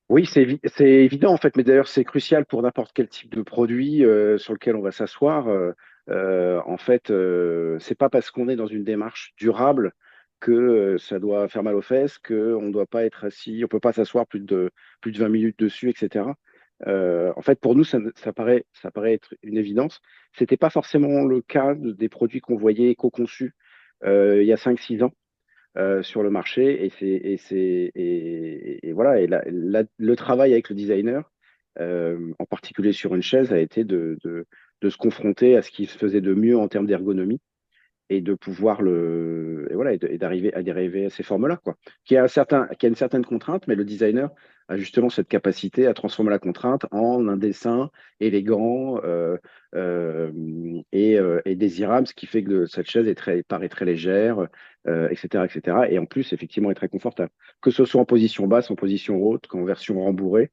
D: Oui, c'est évident en fait, mais d'ailleurs c'est crucial pour n'importe quel type de produit sur lequel on va s'asseoir. En fait, c'est pas parce qu'on est dans une démarche durable que ça doit faire mal aux fesses, qu'on ne doit pas être assis, on peut pas s'asseoir plus de 20 minutes dessus, etc. En fait, pour nous, ça paraît être une évidence. C'était pas forcément le cas des produits qu'on voyait éco-conçus il y a 5 6 ans sur le marché. Et voilà. Le travail avec le designer, en particulier sur une chaise, a été de se confronter à ce qui se faisait de mieux en termes d'ergonomie et de pouvoir et voilà, et d'arriver à ces formes-là, quoi. Qui a une certaine contrainte, mais le designer a justement cette capacité à transformer la contrainte en un dessin élégant et désirable, ce qui fait que cette chaise paraît très légère, etc., etc. Et en plus, effectivement, est très confortable. Que ce soit en position basse, en position haute, qu'en version rembourrée.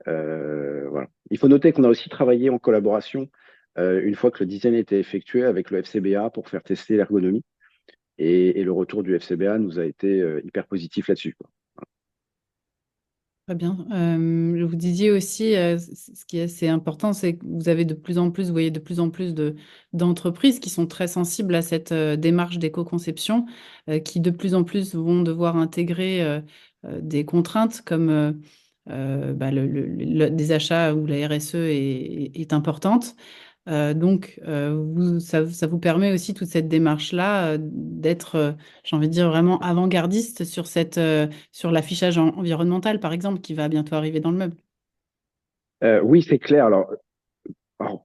D: Voilà. Il faut noter qu'on a aussi travaillé en collaboration une fois que le design était effectué avec le FCBA pour faire tester l'ergonomie. Et le retour du FCBA nous a été hyper positif là-dessus, quoi.
A: Très bien. Vous disiez aussi, ce qui est assez important, c'est que vous avez de plus en plus, vous voyez de plus en plus d'entreprises qui sont très sensibles à cette démarche d'éco-conception, qui de plus en plus vont devoir intégrer des contraintes comme bah, des achats où la RSE est importante. Donc, ça vous permet aussi toute cette démarche-là d'être, j'ai envie de dire, vraiment avant-gardiste sur l'affichage environnemental, par exemple, qui va bientôt arriver dans le meuble.
D: Oui, c'est clair. Alors,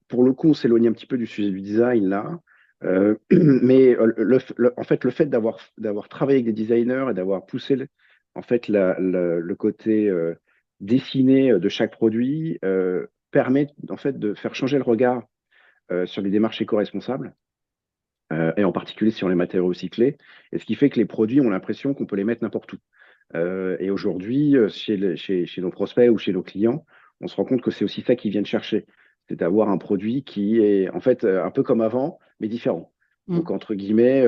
D: pour le coup, on s'éloigne un petit peu du sujet du design là. Mais en fait, le fait d'avoir travaillé avec des designers et d'avoir poussé en fait, le côté dessiné de chaque produit permet en fait de faire changer le regard sur les démarches éco-responsables. Et en particulier sur les matériaux recyclés, et ce qui fait que les produits ont l'impression qu'on peut les mettre n'importe où. Et aujourd'hui, chez nos prospects ou chez nos clients, on se rend compte que c'est aussi ça qu'ils viennent chercher, c'est d'avoir un produit qui est en fait un peu comme avant, mais différent. Donc,
A: Mm.
D: entre guillemets,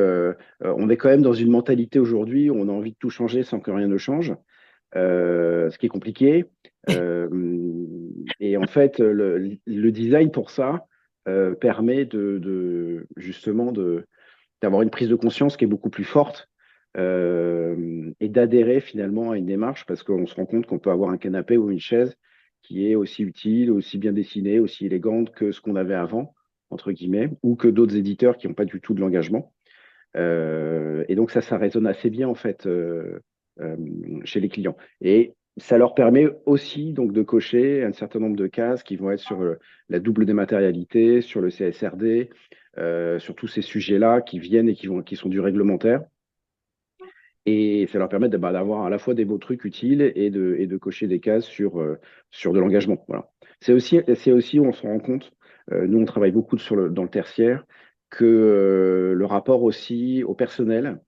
D: on est quand même dans une mentalité aujourd'hui où on a envie de tout changer sans que rien ne change, ce qui est compliqué. Euh, et en fait, le design pour ça permet justement d'avoir une prise de conscience qui est beaucoup plus forte et d'adhérer finalement à une démarche parce qu'on se rend compte qu'on peut avoir un canapé ou une chaise qui est aussi utile, aussi bien dessinée, aussi élégante que ce qu'on avait avant, entre guillemets, ou que d'autres éditeurs qui n'ont pas du tout de l'engagement. Et donc ça résonne assez bien en fait euh, chez les clients. Et ça leur permet aussi donc de cocher un certain nombre de cases qui vont être sur la double dématérialité, sur le CSRD, sur tous ces sujets-là qui viennent et qui sont du réglementaire. Et ça leur permet d'avoir à la fois des beaux trucs utiles et de cocher des cases sur de l'engagement. Voilà. C'est aussi où on se rend compte, nous on travaille beaucoup dans le tertiaire, que le rapport aussi au personnel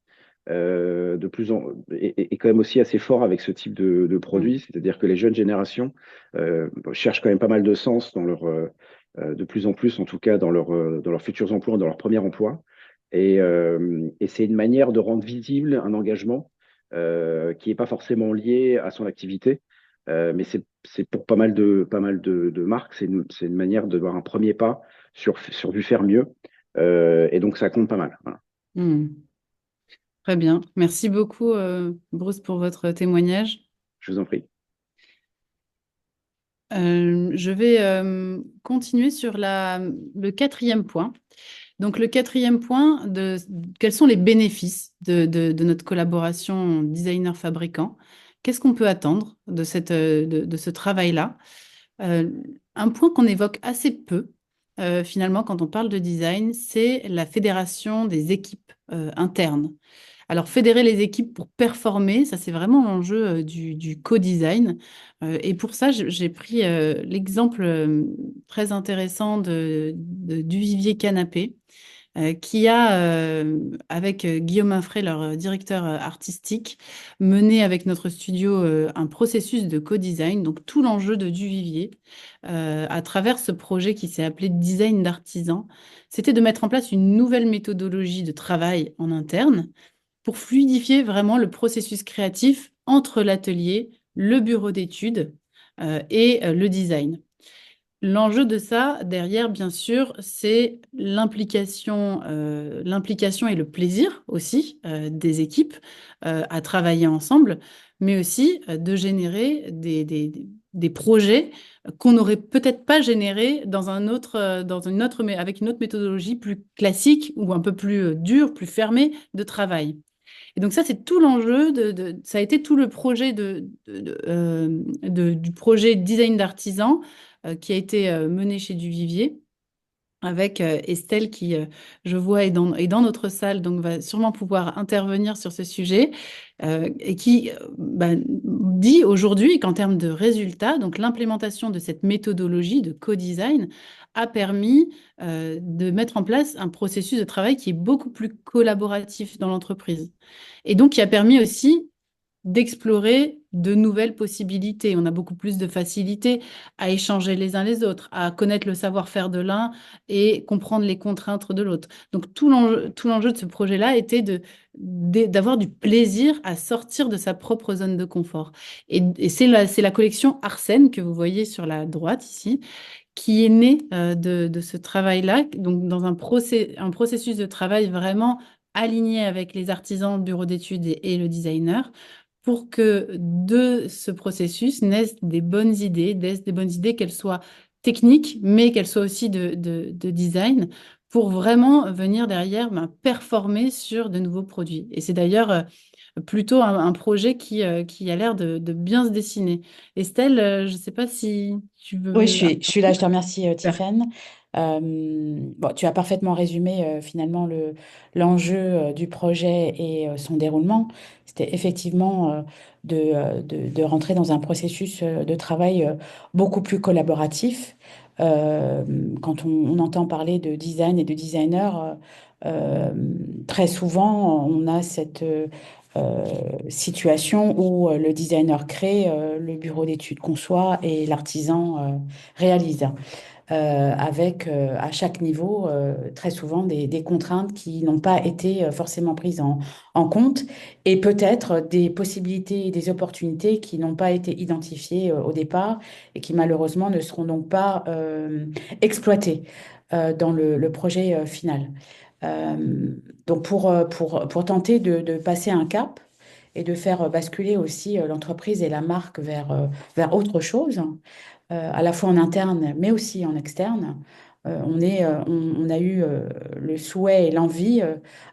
D: est quand même aussi assez fort avec ce type de
A: Mm.
D: produit. C'est-à-dire que les jeunes générations cherchent quand même pas mal de sens de plus en plus, en tout cas, dans leurs futurs emplois, dans leur premier emploi. Et c'est une manière de rendre visible un engagement qui n'est pas forcément lié à son activité. Mais c'est pour pas mal de marques, c'est une manière de voir un premier pas sur du faire mieux. Et donc, ça compte pas mal. Voilà.
A: Mm. Très bien. Merci beaucoup, Bruce, pour votre témoignage.
D: Je vous en prie.
A: Je vais continuer sur le quatrième point. Donc, le quatrième point, quels sont les bénéfices de notre collaboration designer-fabricant? Qu'est-ce qu'on peut attendre de ce travail-là? Euh, un point qu'on évoque assez peu, finalement, quand on parle de design, c'est la fédération des équipes internes. Alors, fédérer les équipes pour performer, ça c'est vraiment l'enjeu du co-design. Et pour ça, j'ai pris l'exemple très intéressant du Vivier Canapé, qui a, avec Guillaume Infray, leur directeur artistique, mené avec notre studio un processus de co-design, donc tout l'enjeu de Duvivier, à travers ce projet qui s'est appelé Design d'artisan, c'était de mettre en place une nouvelle méthodologie de travail en interne pour fluidifier vraiment le processus créatif entre l'atelier, le bureau d'études et le design. L'enjeu de ça, derrière, bien sûr, c'est l'implication et le plaisir aussi des équipes à travailler ensemble, mais aussi de générer des projets qu'on n'aurait peut-être pas générés avec une autre méthodologie plus classique ou un peu plus dure, plus fermée de travail. Et donc ça, c'est tout l'enjeu ça a été tout le projet du projet design d'artisan qui a été mené chez Duvivier avec Estelle qui, je vois, est dans notre salle, donc va sûrement pouvoir intervenir sur ce sujet, et qui dit aujourd'hui qu'en termes de résultats, donc l'implémentation de cette méthodologie de co-design a permis de mettre en place un processus de travail qui est beaucoup plus collaboratif dans l'entreprise. Et donc qui a permis aussi d'explorer de nouvelles possibilités. On a beaucoup plus de facilité à échanger les uns les autres, à connaître le savoir-faire de l'un et comprendre les contraintes de l'autre. Donc tout l'enjeu de ce projet-là était d'avoir du plaisir à sortir de sa propre zone de confort. Et c'est la collection Arsène que vous voyez sur la droite ici, qui est née de ce travail-là, donc dans un processus de travail vraiment aligné avec les artisans, bureau d'études et le designer, pour que de ce processus naissent des bonnes idées, qu'elles soient techniques, mais qu'elles soient aussi de design, pour vraiment venir derrière performer sur de nouveaux produits. Et c'est d'ailleurs plutôt un projet qui a l'air de bien se dessiner. Estelle, je ne sais pas si tu
E: Oui,
A: veux...
E: je suis là, je te remercie,
A: Super.
E: Tiffaine. Bon, tu as parfaitement résumé finalement l'enjeu du projet et son déroulement. C'était effectivement de rentrer dans un processus de travail beaucoup plus collaboratif. Euh, Quand on entend parler de design et de designer, euh, très souvent on a cette situation où le designer crée, le bureau d'études conçoit et l'artisan réalise, avec à chaque niveau très souvent des contraintes qui n'ont pas été forcément prises en compte et peut-être des possibilités et des opportunités qui n'ont pas été identifiées au départ et qui malheureusement ne seront donc pas exploitées dans le projet final. Donc pour tenter de passer un cap et de faire basculer aussi l'entreprise et la marque vers autre chose, à la fois en interne, mais aussi en externe. On a eu le souhait et l'envie,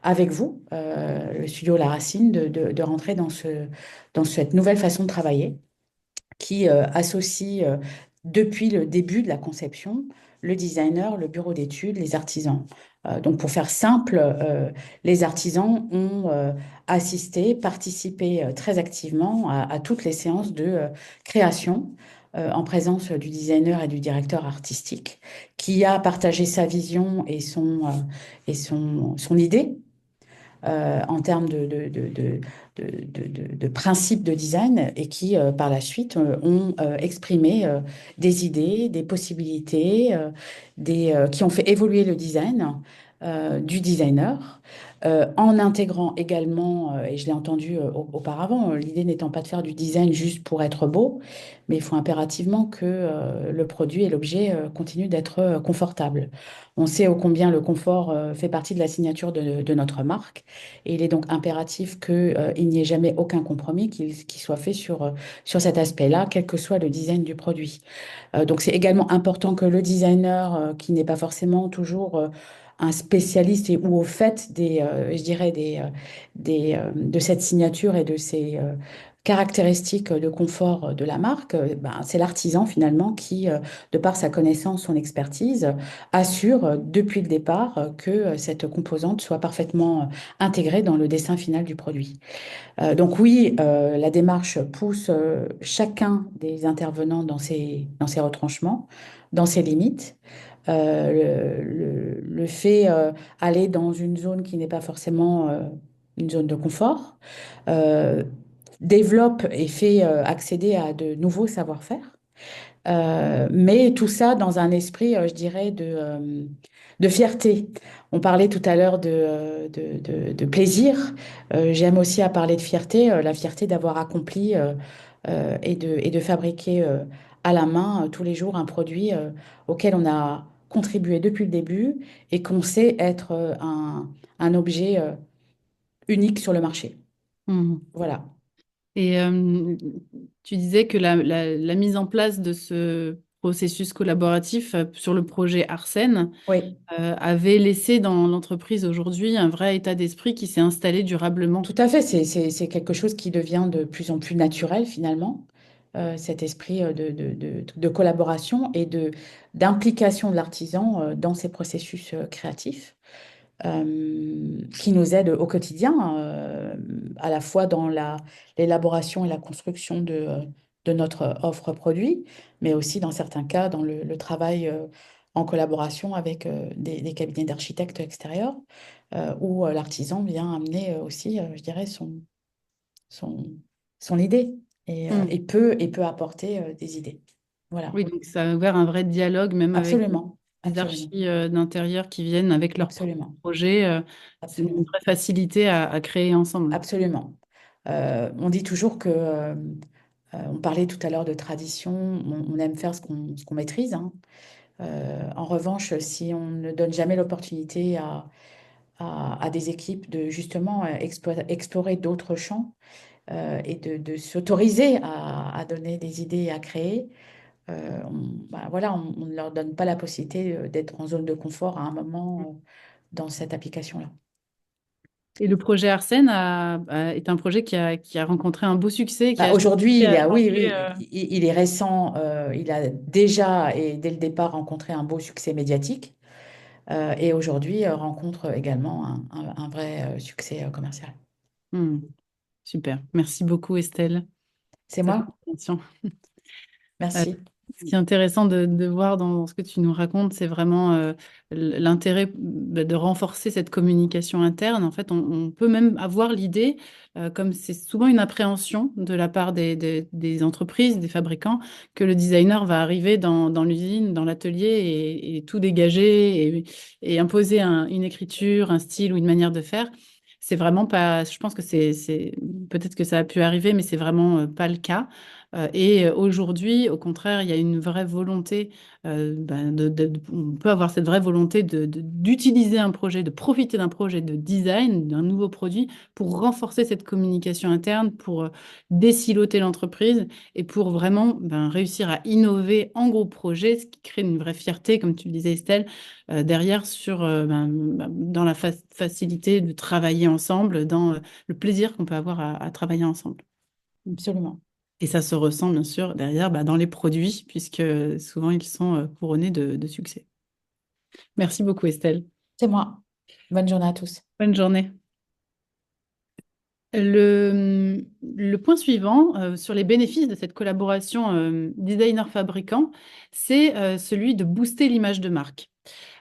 E: avec vous, le studio La Racine, de rentrer dans cette nouvelle façon de travailler qui associe, depuis le début de la conception, le designer, le bureau d'études, les artisans. Donc, pour faire simple, les artisans ont assisté, participé très activement à toutes les séances de création en présence du designer et du directeur artistique, qui a partagé sa vision et son idée en termes de principes de design et qui, par la suite, ont exprimé des idées, des possibilités, qui ont fait évoluer le design du designer. En intégrant également, et je l'ai entendu auparavant, l'idée n'étant pas de faire du design juste pour être beau, mais il faut impérativement que le produit et l'objet continuent d'être confortables. On sait ô combien le confort fait partie de la signature de notre marque. Et il est donc impératif qu'il n'y ait jamais aucun compromis qui soit fait sur cet aspect-là, quel que soit le design du produit. Donc c'est également important que le designer, qui n'est pas forcément toujours un spécialiste ou au fait je dirais de cette signature et de ces caractéristiques de confort de la marque, ben, c'est l'artisan finalement qui, de par sa connaissance, son expertise, assure depuis le départ que cette composante soit parfaitement intégrée dans le dessin final du produit. Donc oui, la démarche pousse chacun des intervenants dans ses retranchements, dans ses limites. Le fait aller dans une zone qui n'est pas forcément une zone de confort, euh, développe et fait accéder à de nouveaux savoir-faire. Mais tout ça dans un esprit, je dirais, de fierté. On parlait tout à l'heure de plaisir. J'aime aussi à parler de fierté, la fierté d'avoir accompli et de fabriquer à la main tous les jours un produit auquel on a contribué depuis le début et qu'on sait être un objet unique sur le marché.
A: Mhm.
E: Voilà.
A: Et tu disais que la mise en place de ce processus collaboratif sur le projet Arsène
E: Oui.
A: avait laissé dans l'entreprise aujourd'hui un vrai état d'esprit qui s'est installé durablement.
E: Tout à fait, c'est quelque chose qui devient de plus en plus naturel finalement, cet esprit de collaboration et d'implication de l'artisan dans ses processus créatifs, qui nous aide au quotidien, à la fois dans l'élaboration et la construction de notre offre produit, mais aussi dans certains cas dans le travail en collaboration avec des cabinets d'architectes extérieurs, où l'artisan vient amener aussi, je dirais, son, son idée
A: Mhm.
E: et peut apporter des idées. Voilà,
A: Oui, donc ça a ouvert un vrai dialogue, même avec
E: absolument,
A: les
E: absolument,
A: archis d'intérieur qui viennent avec leurs propres
E: absolument,
A: projets. C'est une
E: absolument.
A: vraie facilité à créer ensemble.
E: Absolument. On dit toujours que, on parlait tout à l'heure de tradition, on aime faire ce qu'on maîtrise, hein. En revanche, si on ne donne jamais l'opportunité à des équipes de justement explorer d'autres champs et de s'autoriser à donner des idées et à créer, voilà, on ne leur donne pas la possibilité d'être en zone de confort à un moment dans cette application-là.
A: Et le projet Arsène est un projet qui a rencontré un beau succès, qui a
E: Aujourd'hui, oui,
A: changé.
E: oui, il est récent. Il a déjà et dès le départ rencontré un beau succès médiatique et aujourd'hui rencontre également un vrai succès commercial.
A: Hmm, super. Merci beaucoup, Estelle,
E: C'est
A: pour cette
E: moi?
A: présentation. Euh,
E: Merci.
A: Ce qui est intéressant de voir dans ce que tu nous racontes, c'est vraiment l'intérêt de renforcer cette communication interne. En fait, on peut même avoir l'idée, comme c'est souvent une appréhension de la part des entreprises, des fabricants, que le designer va arriver dans l'usine, dans l'atelier et tout dégager et imposer une écriture, un style ou une manière de faire. C'est vraiment pas, je pense que peut-être que ça a pu arriver, mais c'est vraiment pas le cas. Et aujourd'hui, au contraire, il y a une vraie volonté, on peut avoir cette vraie volonté d'utiliser un projet, de profiter d'un projet de design, d'un nouveau produit, pour renforcer cette communication interne, pour désiloter l'entreprise et pour vraiment réussir à innover en gros projet, ce qui crée une vraie fierté, comme tu le disais, Estelle, derrière dans la facilité de travailler ensemble, dans le plaisir qu'on peut avoir à travailler ensemble.
E: Absolument.
A: Et ça se ressent bien sûr derrière dans les produits, puisque souvent ils sont couronnés de succès. Merci beaucoup Estelle.
E: C'est moi. Bonne journée à tous.
A: Bonne journée. Le point suivant sur les bénéfices de cette collaboration designer-fabricant, c'est celui de booster l'image de marque.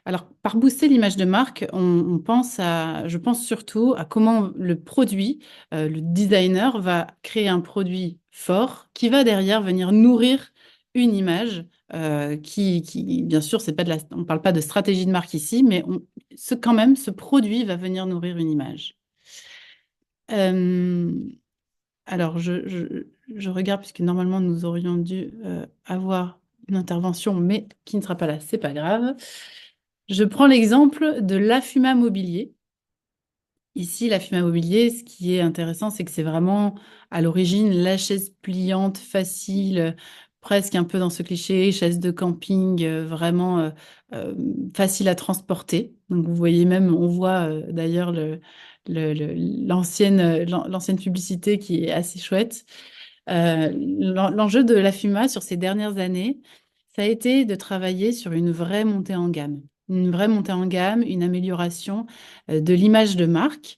A: Alors, par booster l'image de marque, je pense surtout à comment le produit, le designer va créer un produit fort qui va derrière venir nourrir une image bien sûr, on ne parle pas de stratégie de marque ici, mais quand même, ce produit va venir nourrir une image. Euh, alors, je regarde, puisque normalement, nous aurions dû avoir une intervention, mais qui ne sera pas là, c'est pas grave. Je prends l'exemple de l'Afuma Mobilier. Ici, l'Afuma Mobilier, ce qui est intéressant, c'est que c'est vraiment à l'origine la chaise pliante, facile, presque un peu dans ce cliché, chaise de camping, vraiment euh, facile à transporter. Donc, vous voyez même, on voit d'ailleurs l'ancienne publicité qui est assez chouette. L'enjeu de la FUMA sur ces dernières années, ça a été de travailler sur une vraie montée en gamme. Une vraie montée en gamme, une amélioration de l'image de marque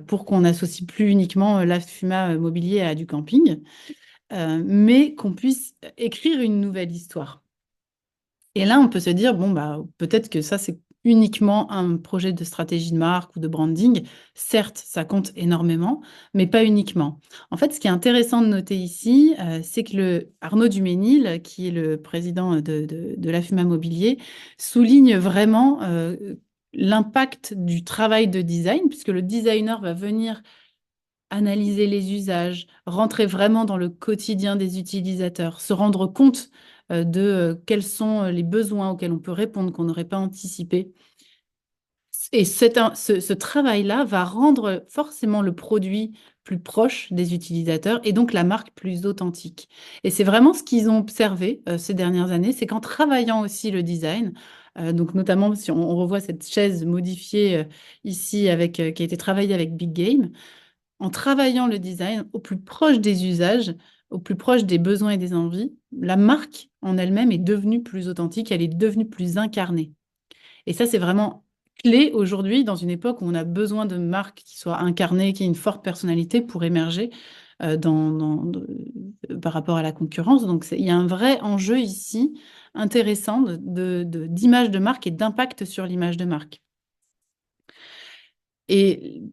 A: pour qu'on n'associe plus uniquement la FUMA mobilier à du camping, mais qu'on puisse écrire une nouvelle histoire. Et là, on peut se dire, bon, bah, peut-être que ça, c'est uniquement un projet de stratégie de marque ou de branding. Certes, ça compte énormément, mais pas uniquement. En fait, ce qui est intéressant de noter ici, c'est que Arnaud Duménil, qui est le président de la FUMA Mobilier, souligne vraiment l'impact du travail de design, puisque le designer va venir analyser les usages, rentrer vraiment dans le quotidien des utilisateurs, se rendre compte de quels sont les besoins auxquels on peut répondre qu'on n'aurait pas anticipé. Et ce travail-là va rendre forcément le produit plus proche des utilisateurs et donc la marque plus authentique. Et c'est vraiment ce qu'ils ont observé ces dernières années, c'est qu'en travaillant aussi le design, donc notamment si on revoit cette chaise modifiée ici qui a été travaillée avec Big Game, en travaillant le design au plus proche des usages, au plus proche des besoins et des envies, la marque en elle-même est devenue plus authentique, elle est devenue plus incarnée. Et ça, c'est vraiment clé aujourd'hui dans une époque où on a besoin de marques qui soient incarnées, qui aient une forte personnalité pour émerger par rapport à la concurrence. Donc, il y a un vrai enjeu ici intéressant d'image de marque et d'impact sur l'image de marque. Et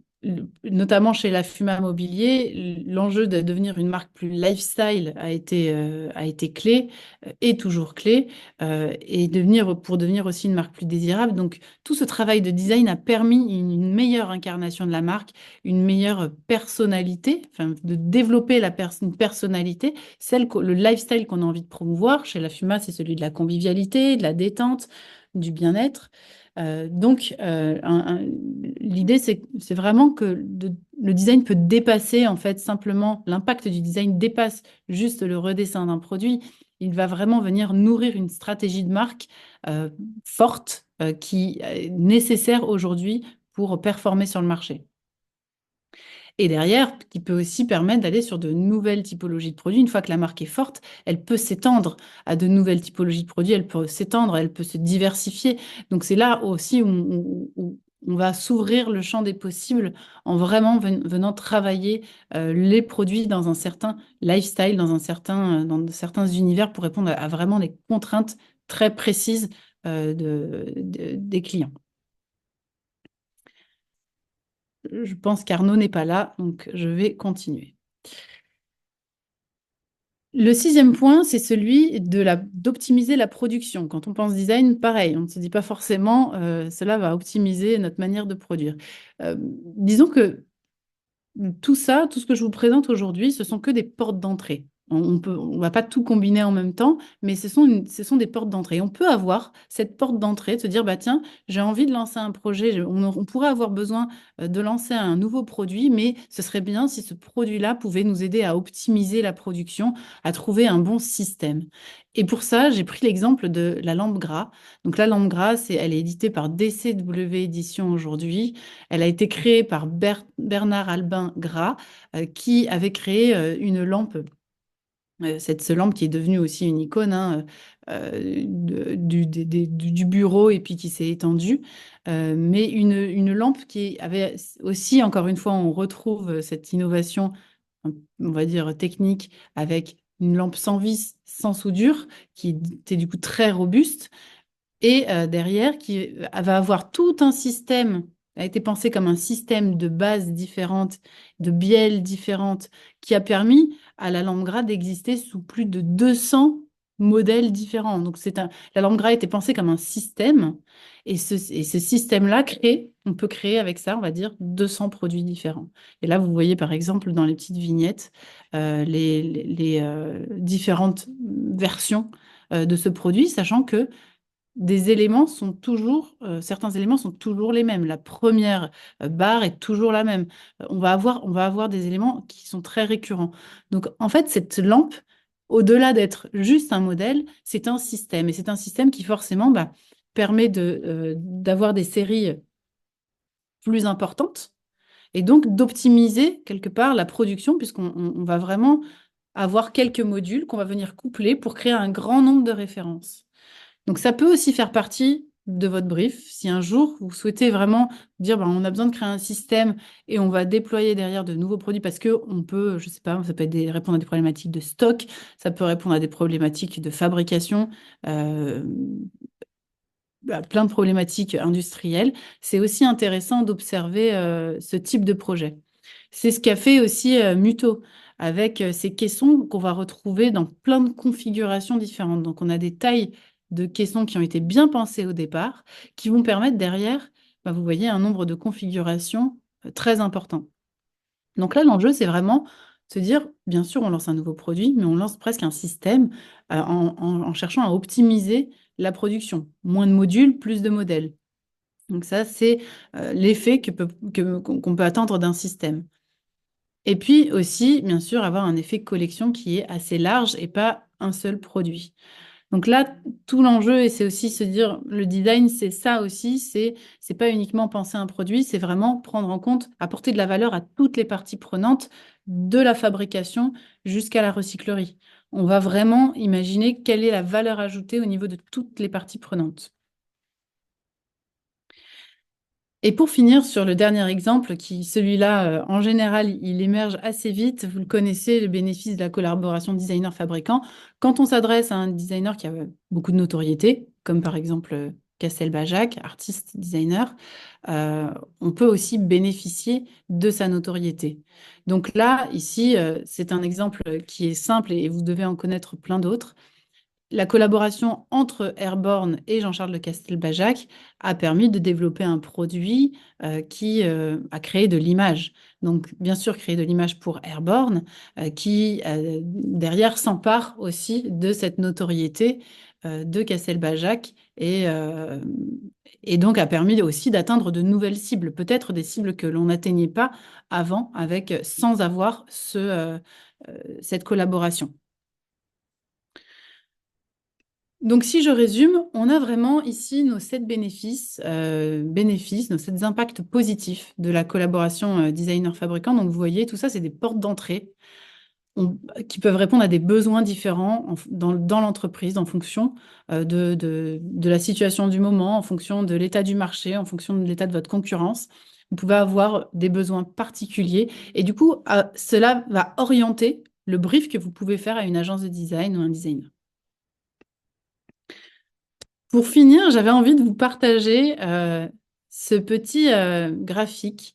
A: notamment chez la Fuma Mobilier, l'enjeu de devenir une marque plus lifestyle a été clé, est toujours clé, et pour devenir aussi une marque plus désirable. Donc, tout ce travail de design a permis une meilleure incarnation de la marque, une meilleure personnalité, enfin, de développer une personnalité, le lifestyle qu'on a envie de promouvoir. Chez la Fuma, c'est celui de la convivialité, de la détente, du bien-être. Donc, l'idée, c'est vraiment que le design peut dépasser, en fait, simplement, l'impact du design dépasse juste le redessin d'un produit. Il va vraiment venir nourrir une stratégie de marque forte qui est nécessaire aujourd'hui pour performer sur le marché. Et derrière, qui peut aussi permettre d'aller sur de nouvelles typologies de produits. Une fois que la marque est forte, elle peut s'étendre à de nouvelles typologies de produits, elle peut s'étendre, elle peut se diversifier. Donc c'est là aussi où on va s'ouvrir le champ des possibles en vraiment venant travailler les produits dans un certain lifestyle, dans certains univers pour répondre à vraiment des contraintes très précises des clients. Je pense qu'Arnaud n'est pas là, donc je vais continuer. Le sixième point, c'est celui d'optimiser la production. Quand on pense design, pareil, on ne se dit pas forcément cela va optimiser notre manière de produire. Disons que tout ça, tout ce que je vous présente aujourd'hui, ce sont que des portes d'entrée. On va pas tout combiner en même temps, mais ce sont des portes d'entrée. On peut avoir cette porte d'entrée, de se dire, bah tiens, j'ai envie de lancer un projet, on pourrait avoir besoin de lancer un nouveau produit, mais ce serait bien si ce produit-là pouvait nous aider à optimiser la production, à trouver un bon système. Et pour ça, j'ai pris l'exemple de la lampe gras. Donc la lampe gras, elle est éditée par DCW Éditions aujourd'hui. Elle a été créée par Bernard Albin Gras, qui avait créé une lampe cette lampe qui est devenue aussi une icône, hein, du bureau et puis qui s'est étendue. Mais une lampe qui avait aussi, encore une fois, on retrouve cette innovation, on va dire technique, avec une lampe sans vis, sans soudure, qui était du coup très robuste. Et derrière, qui va avoir tout un système, a été pensé comme un système de bases différentes, de bielles différentes, qui a permis à la lampe Gras d'exister sous plus de 200 modèles différents. Donc la lampe Gras a été pensée comme un système, et ce système-là on peut créer avec ça, on va dire, 200 produits différents. Et là, vous voyez par exemple dans les petites vignettes les différentes versions de ce produit, sachant que certains éléments sont toujours les mêmes. La première barre est toujours la même. On va avoir des éléments qui sont très récurrents. Donc, en fait, cette lampe, au-delà d'être juste un modèle, c'est un système. Et c'est un système qui, forcément, permet d'avoir des séries plus importantes et donc d'optimiser, quelque part, la production, puisqu'on va vraiment avoir quelques modules qu'on va venir coupler pour créer un grand nombre de références. Donc, ça peut aussi faire partie de votre brief. Si un jour, vous souhaitez vraiment dire, on a besoin de créer un système et on va déployer derrière de nouveaux produits parce qu'on peut, je sais pas, ça peut être répondre à des problématiques de stock, ça peut répondre à des problématiques de fabrication, euh, plein de problématiques industrielles. C'est aussi intéressant d'observer ce type de projet. C'est ce qu'a fait aussi Muto avec ces caissons qu'on va retrouver dans plein de configurations différentes. Donc, on a des tailles de caissons qui ont été bien pensées au départ, qui vont permettre derrière, vous voyez, un nombre de configurations très important. Donc là, l'enjeu, c'est vraiment se dire, bien sûr, on lance un nouveau produit, mais on lance presque un système en cherchant à optimiser la production. Moins de modules, plus de modèles. Donc ça, c'est l'effet qu'on peut attendre d'un système. Et puis aussi, bien sûr, avoir un effet collection qui est assez large et pas un seul produit. Donc là, tout l'enjeu, et c'est aussi se dire, le design, c'est ça aussi, c'est pas uniquement penser un produit, c'est vraiment prendre en compte, apporter de la valeur à toutes les parties prenantes, de la fabrication jusqu'à la recyclerie. On va vraiment imaginer quelle est la valeur ajoutée au niveau de toutes les parties prenantes. Et pour finir sur le dernier exemple, celui-là, en général, il émerge assez vite. Vous le connaissez, le bénéfice de la collaboration designer-fabricant. Quand on s'adresse à un designer qui a beaucoup de notoriété, comme par exemple Castelbajac, artiste designer, on peut aussi bénéficier de sa notoriété. Donc là, ici, c'est un exemple qui est simple et vous devez en connaître plein d'autres. La collaboration entre Airborne et Jean-Charles de Castelbajac a permis de développer un produit qui a créé de l'image. Donc, bien sûr, créer de l'image pour Airborne, qui derrière s'empare aussi de cette notoriété de Castelbajac et donc a permis aussi d'atteindre de nouvelles cibles, peut-être des cibles que l'on n'atteignait pas avant sans avoir cette collaboration. Donc, si je résume, on a vraiment ici nos 7 bénéfices, nos 7 impacts positifs de la collaboration designer-fabricant. Donc, vous voyez, tout ça, c'est des portes d'entrée qui peuvent répondre à des besoins différents dans l'entreprise en fonction de la situation du moment, en fonction de l'état du marché, en fonction de l'état de votre concurrence. Vous pouvez avoir des besoins particuliers et du coup, cela va orienter le brief que vous pouvez faire à une agence de design ou un designer. Pour finir, j'avais envie de vous partager ce petit graphique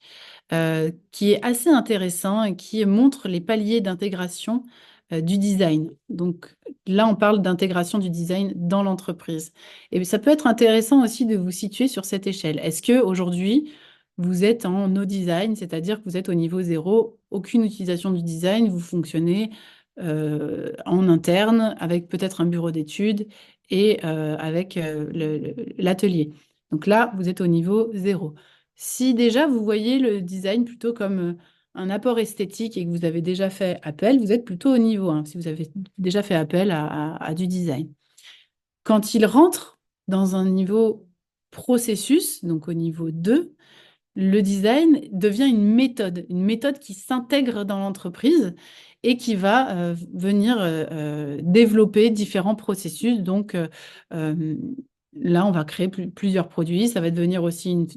A: qui est assez intéressant et qui montre les paliers d'intégration du design. Donc là, on parle d'intégration du design dans l'entreprise. Et ça peut être intéressant aussi de vous situer sur cette échelle. Est-ce qu'aujourd'hui, vous êtes en no design, c'est-à-dire que vous êtes au niveau 0, aucune utilisation du design, vous fonctionnez en interne avec peut-être un bureau d'études et avec l'atelier. Donc là, vous êtes au niveau 0. Si déjà vous voyez le design plutôt comme un apport esthétique et que vous avez déjà fait appel, vous êtes plutôt au niveau 1, si vous avez déjà fait appel à du design. Quand il rentre dans un niveau processus, donc au niveau 2, le design devient une méthode qui s'intègre dans l'entreprise et qui va venir développer différents processus. Donc euh, là, on va créer plusieurs produits. Ça va devenir aussi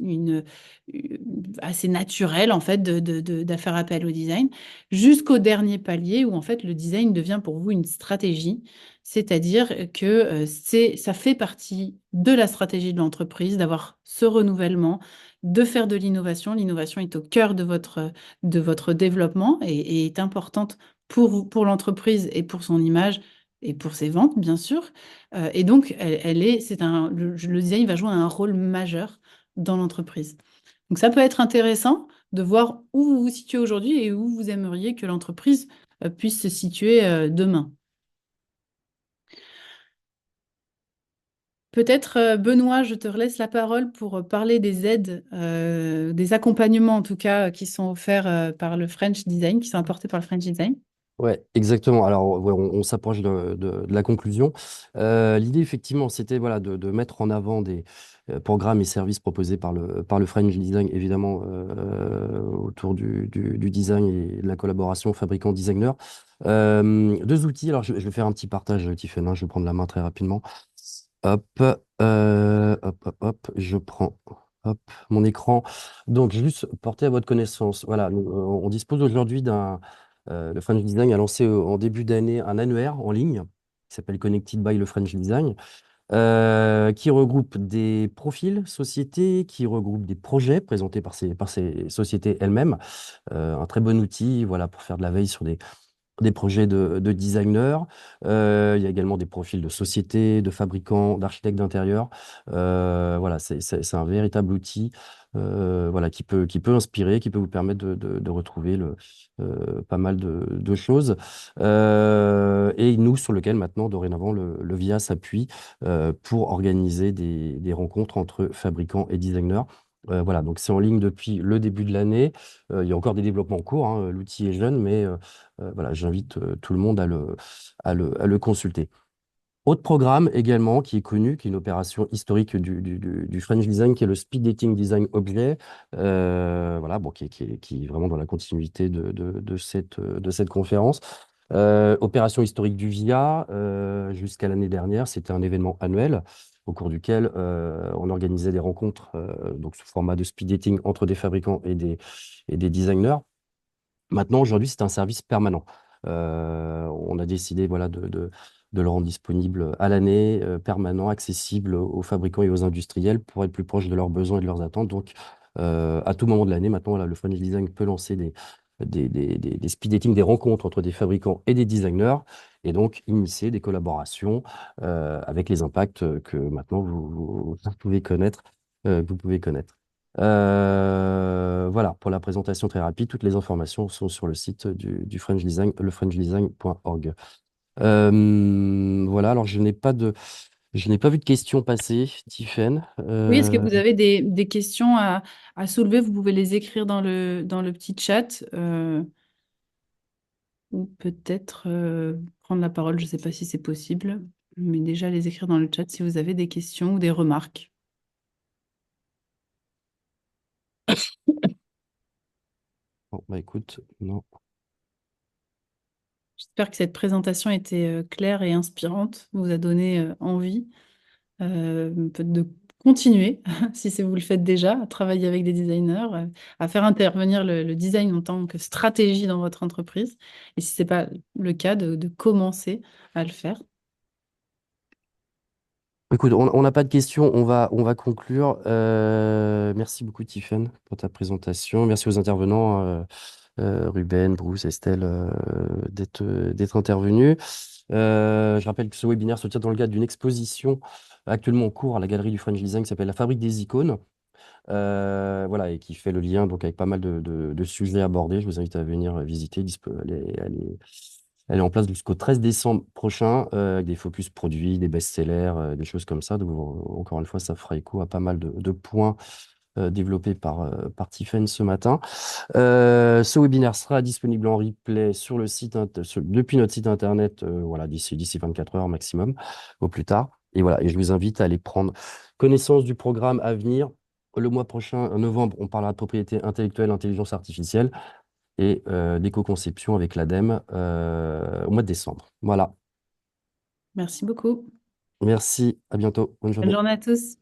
A: assez naturel en fait de faire appel au design jusqu'au dernier palier où en fait le design devient pour vous une stratégie. C'est-à-dire que ça fait partie de la stratégie de l'entreprise d'avoir ce renouvellement, de faire de l'innovation. L'innovation est au cœur de votre développement et est importante pour l'entreprise et pour son image et pour ses ventes, bien sûr. Et donc, le design va jouer un rôle majeur dans l'entreprise. Donc, ça peut être intéressant de voir où vous vous situez aujourd'hui et où vous aimeriez que l'entreprise puisse se situer demain. Peut-être, Benoît, je te laisse la parole pour parler des aides, des accompagnements en tout cas, qui sont offerts par le French Design, qui sont apportés par le French Design.
B: Ouais, exactement. Alors, ouais, on s'approche de la conclusion. L'idée, effectivement, c'était voilà, de mettre en avant des programmes et services proposés par le French Design, évidemment, autour du design et de la collaboration fabricant-designer. Deux outils. Alors, je vais faire un petit partage, Tiffen, hein, je vais prendre la main très rapidement. Hop, hop, je prends hop, mon écran. Donc, juste porter à votre connaissance. Voilà, on dispose aujourd'hui le French Design a lancé en début d'année un annuaire en ligne qui s'appelle Connected by le French Design, qui regroupe des profils sociétés, qui regroupe des projets présentés par ces sociétés elles-mêmes. Un très bon outil voilà, pour faire de la veille sur des projets de designers. Il y a également des profils de sociétés, de fabricants, d'architectes d'intérieur. Voilà, c'est un véritable outil voilà, qui peut inspirer, qui peut vous permettre de retrouver pas mal de choses. Et nous, sur lequel maintenant, dorénavant, le VIA s'appuie pour organiser des rencontres entre fabricants et designers. Voilà, donc c'est en ligne depuis le début de l'année. Il y a encore des développements en cours, hein, l'outil est jeune, mais voilà, j'invite tout le monde à le consulter. Autre programme également qui est connu, qui est une opération historique du French Design, qui est le Speed Dating Design Objet, voilà, bon, qui est vraiment dans la continuité de cette conférence. Opération historique du VIA, jusqu'à l'année dernière, c'était un événement annuel au cours duquel on organisait des rencontres donc sous format de speed dating entre des fabricants et des designers. Maintenant, aujourd'hui, c'est un service permanent. On a décidé voilà, de le rendre disponible à l'année, permanent, accessible aux fabricants et aux industriels pour être plus proche de leurs besoins et de leurs attentes. Donc, à tout moment de l'année, maintenant, voilà, le French Design peut lancer des speed dating, des rencontres entre des fabricants et des designers, et donc initier des collaborations avec les impacts que maintenant vous pouvez connaître. Vous pouvez connaître. Voilà, pour la présentation très rapide, toutes les informations sont sur le site du French Design, lefrenchdesign.org. Voilà, alors je n'ai pas vu de questions passer, Tiffaine.
A: Oui, est-ce que vous avez des questions à soulever? Vous pouvez les écrire dans le petit chat ou peut-être prendre la parole. Je ne sais pas si c'est possible, mais déjà les écrire dans le chat si vous avez des questions ou des remarques.
B: Bon, bah écoute, non.
A: J'espère que cette présentation était claire et inspirante, vous a donné envie de continuer, si vous le faites déjà, à travailler avec des designers, à faire intervenir le design en tant que stratégie dans votre entreprise. Et si ce n'est pas le cas, de commencer à le faire.
B: Écoute, on n'a pas de questions, on va conclure. Merci beaucoup, Tiffaine, pour ta présentation. Merci aux intervenants, Ruben, Bruce, Estelle, d'être intervenus. Je rappelle que ce webinaire se tient dans le cadre d'une exposition actuellement en cours à la Galerie du French Design qui s'appelle La Fabrique des icônes. Voilà, et qui fait le lien donc, avec pas mal de sujets abordés. Je vous invite à venir visiter. Elle est en place jusqu'au 13 décembre prochain, avec des focus produits, des best-sellers, des choses comme ça. Donc, encore une fois, ça fera écho à pas mal de points développés par Tiffen ce matin. Ce webinaire sera disponible en replay sur le site, depuis notre site internet, voilà, d'ici 24 heures maximum, au plus tard. Et voilà, et je vous invite à aller prendre connaissance du programme à venir. Le mois prochain, en novembre, on parlera de propriété intellectuelle, intelligence artificielle. et d'éco-conception avec l'ADEME au mois de décembre. Voilà.
A: Merci beaucoup.
B: Merci, à bientôt. Bonne
A: Bonne
B: journée.
A: journée à tous.